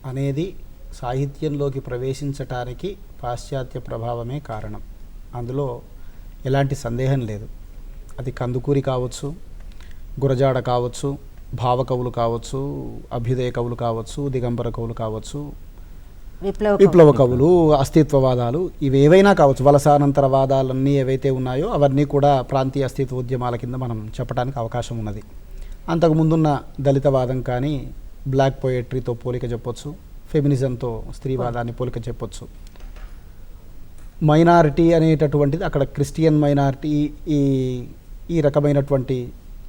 అనేది సాహిత్యంలోకి ప్రవేశించటానికి పాశ్చాత్య ప్రభావమే కారణం. అందులో ఎలాంటి సందేహం లేదు. అది కందుకూరి కావచ్చు, గురజాడ కావచ్చు, భావకవులు కావచ్చు, అభ్యుదయ కవులు కావచ్చు, దిగంబర కవులు కావచ్చు, విప్లవ కవులు, అస్తిత్వవాదాలు, ఇవేవైనా కావచ్చు, వలసానంతరవాదాలన్నీ ఏవైతే ఉన్నాయో అవన్నీ కూడా ప్రాంతీయ అస్తిత్వ ఉద్యమాల కింద మనం చెప్పడానికి అవకాశం ఉన్నది. అంతకుముందున్న దళితవాదం కానీ బ్లాక్ పోయట్రీతో పోలిక చెప్పొచ్చు, ఫెమినిజంతో స్త్రీవాదాన్ని పోలిక చెప్పొచ్చు. మైనారిటీ అనేటటువంటిది అక్కడ క్రిస్టియన్ మైనారిటీ, ఈ రకమైనటువంటి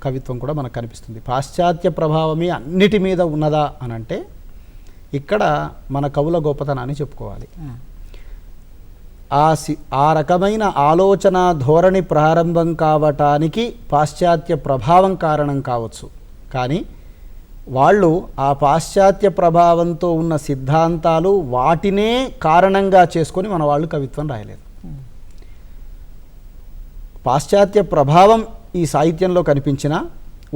కవిత్వం కూడా మనకు కనిపిస్తుంది. పాశ్చాత్య ప్రభావమే అన్నిటి మీద ఉన్నదా అని అంటే ఇక్కడ మన కవుల గొప్పతనాన్ని చెప్పుకోవాలి. ఆ రకమైన ఆలోచన ధోరణి ప్రారంభం కావటానికి పాశ్చాత్య ప్రభావం కారణం కావచ్చు. కానీ వాళ్ళు ఆ పాశ్చాత్య ప్రభావంతో ఉన్న సిద్ధాంతాలు వాటినే కారణంగా చేసుకొని మన వాళ్ళు కవిత్వం రాయలేదు. పాశ్చాత్య ప్రభావం ఈ సాహిత్యంలో కనిపించిన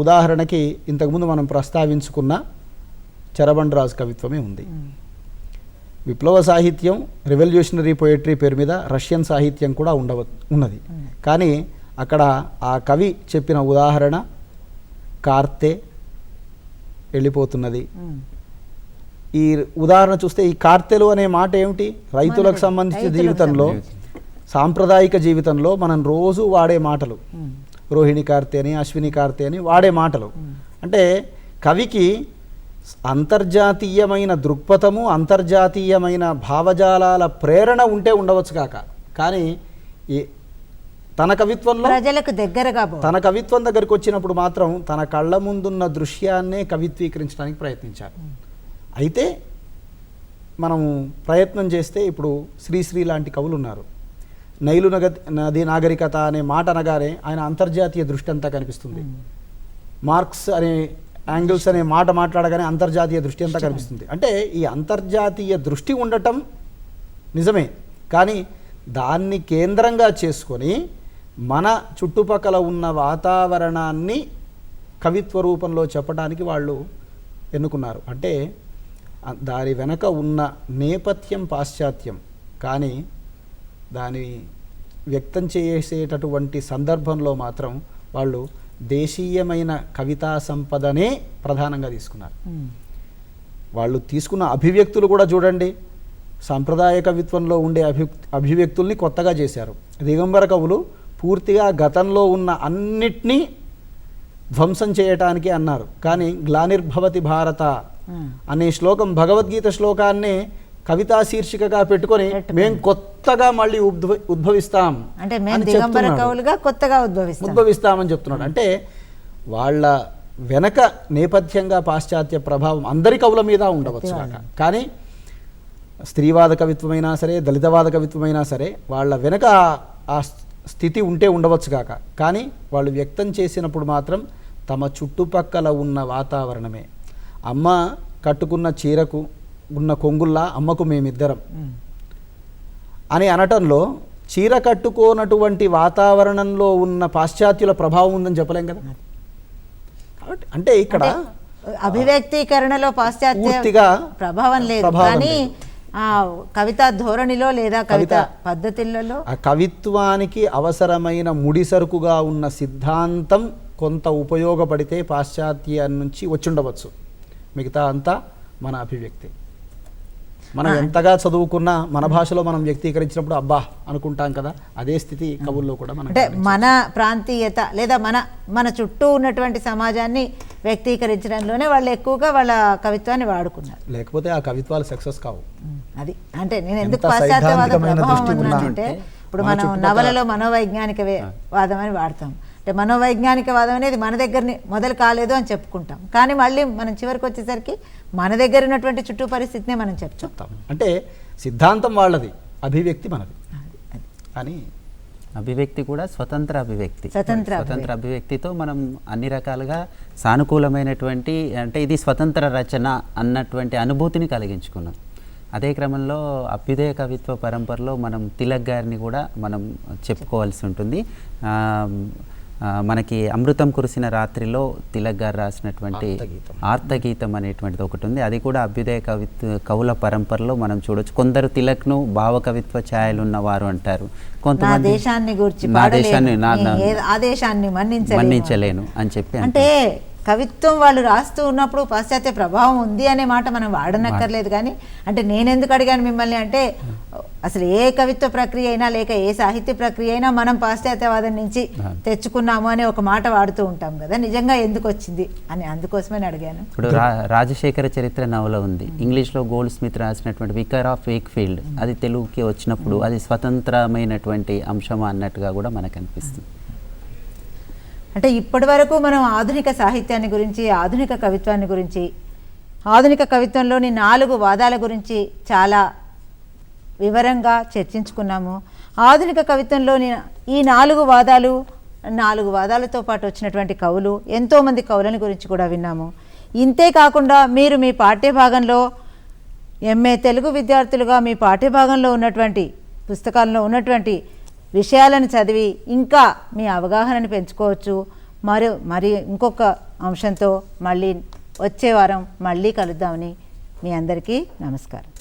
ఉదాహరణకి ఇంతకుముందు మనం ప్రస్తావించుకున్న చెరబండరాజు కవిత్వమే ఉంది. విప్లవ సాహిత్యం, రెవల్యూషనరీ పోయట్రీ పేరు మీద రష్యన్ సాహిత్యం కూడా ఉన్నది. కానీ అక్కడ ఆ కవి చెప్పిన ఉదాహరణ కార్తె వెళ్ళిపోతున్నది. ఈ ఉదాహరణ చూస్తే ఈ కార్తెలు అనే మాట ఏమిటి? రైతులకు సంబంధించిన జీవితంలో, సాంప్రదాయిక జీవితంలో మనం రోజు వాడే మాటలు, రోహిణి కార్తె అని, అశ్విని కార్తె అని వాడే మాటలు. అంటే కవికి అంతర్జాతీయమైన దృక్పథము, అంతర్జాతీయమైన భావజాలాల ప్రేరణ ఉంటే ఉండవచ్చు కాక, కానీ తన కవిత్వంలో ప్రజలకు దగ్గరగా తన కవిత్వం దగ్గరికి వచ్చినప్పుడు మాత్రం తన కళ్ళ ముందున్న దృశ్యాన్నే కవిత్వీకరించడానికి ప్రయత్నించారు. అయితే మనము ప్రయత్నం చేస్తే ఇప్పుడు శ్రీశ్రీ లాంటి కవులు ఉన్నారు. నైలు నది నాగరికత అనే మాట అనగానే ఆయన అంతర్జాతీయ దృష్టి అంతా కనిపిస్తుంది. మార్క్స్ అనే యాంగిల్స్ అనే మాట మాట్లాడగానే అంతర్జాతీయ దృష్టి అంతా కనిపిస్తుంది. అంటే ఈ అంతర్జాతీయ దృష్టి ఉండటం నిజమే, కానీ దాన్ని కేంద్రంగా చేసుకొని మన చుట్టుపక్కల ఉన్న వాతావరణాన్ని కవిత్వ రూపంలో చెప్పడానికి వాళ్ళు ఎన్నుకున్నారు. అంటే దాని వెనక ఉన్న నేపథ్యం పాశ్చాత్యం, కానీ దాని వ్యక్తం చేసేటటువంటి సందర్భంలో మాత్రం వాళ్ళు దేశీయమైన కవితా సంపదనే ప్రధానంగా తీసుకున్నారు. వాళ్ళు తీసుకున్న అభివ్యక్తులు కూడా చూడండి, సాంప్రదాయ కవిత్వంలో ఉండే అభివ్యక్తుల్ని కొత్తగా చేశారు. దిగంబర కవులు పూర్తిగా గతంలో ఉన్న అన్నిటినీ ధ్వంసం చేయటానికి అన్నారు, కానీ గ్లానిర్భవతి భారత అనే శ్లోకం, భగవద్గీత శ్లోకాన్ని కవితా శీర్షికగా పెట్టుకొని మేము కొత్తగా మళ్ళీ ఉద్భవిస్తాం అంటే మేము దిగంబర కవులుగా కొత్తగా ఉద్భవిస్తామని చెప్తున్నాడు. అంటే వాళ్ళ వెనక నేపథ్యంగా పాశ్చాత్య ప్రభావం అందరి కవుల మీద ఉండవచ్చు, కానీ స్త్రీవాద కవిత్వమైనా సరే, దళితవాద కవిత్వమైనా సరే, వాళ్ళ వెనక ఆ స్థితి ఉంటే ఉండవచ్చు కాక, కానీ వాళ్ళు వ్యక్తం చేసినప్పుడు మాత్రం తమ చుట్టుపక్కల ఉన్న వాతావరణమే. అమ్మ కట్టుకున్న చీరకు ఉన్న కొంగుల్లా అమ్మకు మేమిద్దరం అని అనటంలో చీర కట్టుకోనటువంటి వాతావరణంలో ఉన్న పాశ్చాత్యుల ప్రభావం ఉందని చెప్పలేం కదా. కాబట్టి అంటే ఇక్కడ అభివ్యక్తీకరణలో పాశ్చాత్య ప్రభావం లేదు, కానీ కవితా ధోరణిలో లేదా కవిత పద్ధతులలో ఆ కవిత్వానికి అవసరమైన ముడిసరుకుగా ఉన్న సిద్ధాంతం కొంత ఉపయోగపడితే పాశ్చాత్య నుంచి వచ్చుండవచ్చు, మిగతా అంతా మన అభివ్యక్తి. మనం ఎంతగా చదువుకున్నా మన భాషలో మనం వ్యక్తీకరించినప్పుడు అబ్బా అనుకుంటాం కదా, అదే స్థితి కవుల్లో కూడా మనం అంటే మన ప్రాంతీయత లేదా మన చుట్టూ ఉన్నటువంటి సమాజాన్ని వ్యక్తీకరించడంలోనే వాళ్ళు ఎక్కువగా వాళ్ళ కవిత్వాన్ని వాడుకున్నారు, లేకపోతే ఆ కవిత్వాలు సక్సెస్ కావు. అది అంటే నేను ఎందుకు పాశ్చాత్యవాద ప్రభావం అన్నానంటే, ఇప్పుడు మనం నవలలో మనోవైజ్ఞానిక వాదం అని వాడతాం. అంటే మనోవైజ్ఞానిక వాదం అనేది మన దగ్గరని మొదలు కాలేదు అని చెప్పుకుంటాం, కానీ మళ్ళీ మనం చివరికి వచ్చేసరికి మన దగ్గర ఉన్నటువంటి చుట్టూ పరిస్థితినే మనం చెప్తాం. అంటే సిద్ధాంతం వాళ్ళది, అభివ్యక్తి మనది. అని అభివ్యక్తి కూడా స్వతంత్ర అభివ్యక్తితో మనం అన్ని రకాలుగా సానుకూలమైనటువంటి, అంటే ఇది స్వతంత్ర రచన అన్నటువంటి అనుభూతిని కలిగించుకున్నాం. అదే క్రమంలో అభ్యుదయ కవిత్వ పరంపరలో మనం తిలక్ గారిని కూడా మనం చెప్పుకోవాల్సి ఉంటుంది. మనకి అమృతం కురిసిన రాత్రిలో తిలక్ గారు రాసినటువంటి ఆర్తగీతం అనేటువంటిది ఒకటి ఉంది. అది కూడా అభ్యుదయ కవుల పరంపరలో మనం చూడొచ్చు. కొందరు తిలక్ను భావకవిత్వ ఛాయలు ఉన్నవారు అంటారు, కొంతమంది దేశాన్ని మన్నించలేను అని చెప్పి. అంటే కవిత్వం వాళ్ళు రాస్తూ ఉన్నప్పుడు పాశ్చాత్య ప్రభావం ఉంది అనే మాట మనం వాడనక్కర్లేదు, కానీ అంటే నేనెందుకు అడిగాను మిమ్మల్ని అంటే, అసలు ఏ కవిత్వ ప్రక్రియ అయినా లేక ఏ సాహిత్య ప్రక్రియ అయినా మనం పాశ్చాత్యవాదం నుంచి తెచ్చుకున్నాము అనే ఒక మాట వాడుతూ ఉంటాం కదా, నిజంగా ఎందుకు వచ్చింది అని అందుకోసమే అడిగాను. ఇప్పుడు రాజశేఖర చరిత్ర నవల ఉంది, ఇంగ్లీష్లో గోల్డ్ స్మిత్ రాసినటువంటి వికర్ ఆఫ్ వేక్ఫీల్డ్, అది తెలుగుకి వచ్చినప్పుడు అది స్వతంత్రమైనటువంటి అంశమా అన్నట్టుగా కూడా మనకు అనిపిస్తుంది. అంటే ఇప్పటి వరకు మనం ఆధునిక సాహిత్యాన్ని గురించి, ఆధునిక కవిత్వాన్ని గురించి, ఆధునిక కవిత్వంలోని 4 వాదాల గురించి చాలా వివరంగా చర్చించుకున్నాము. ఆధునిక కవిత్వంలోని ఈ 4 వాదాలతో పాటు వచ్చినటువంటి కవులు, ఎంతోమంది కవులని గురించి కూడా విన్నాము. ఇంతే కాకుండా మీరు మీ పాఠ్యభాగంలో ఎంఏ తెలుగు విద్యార్థులుగా మీ పాఠ్యభాగంలో ఉన్నటువంటి పుస్తకాల్లో ఉన్నటువంటి విషయాలను చదివి ఇంకా మీ అవగాహనని పెంచుకోవచ్చు. మరి ఇంకొక అంశంతో మళ్ళీ వచ్చే వారం మళ్ళీ కలుద్దామని మీ అందరికీ నమస్కారం.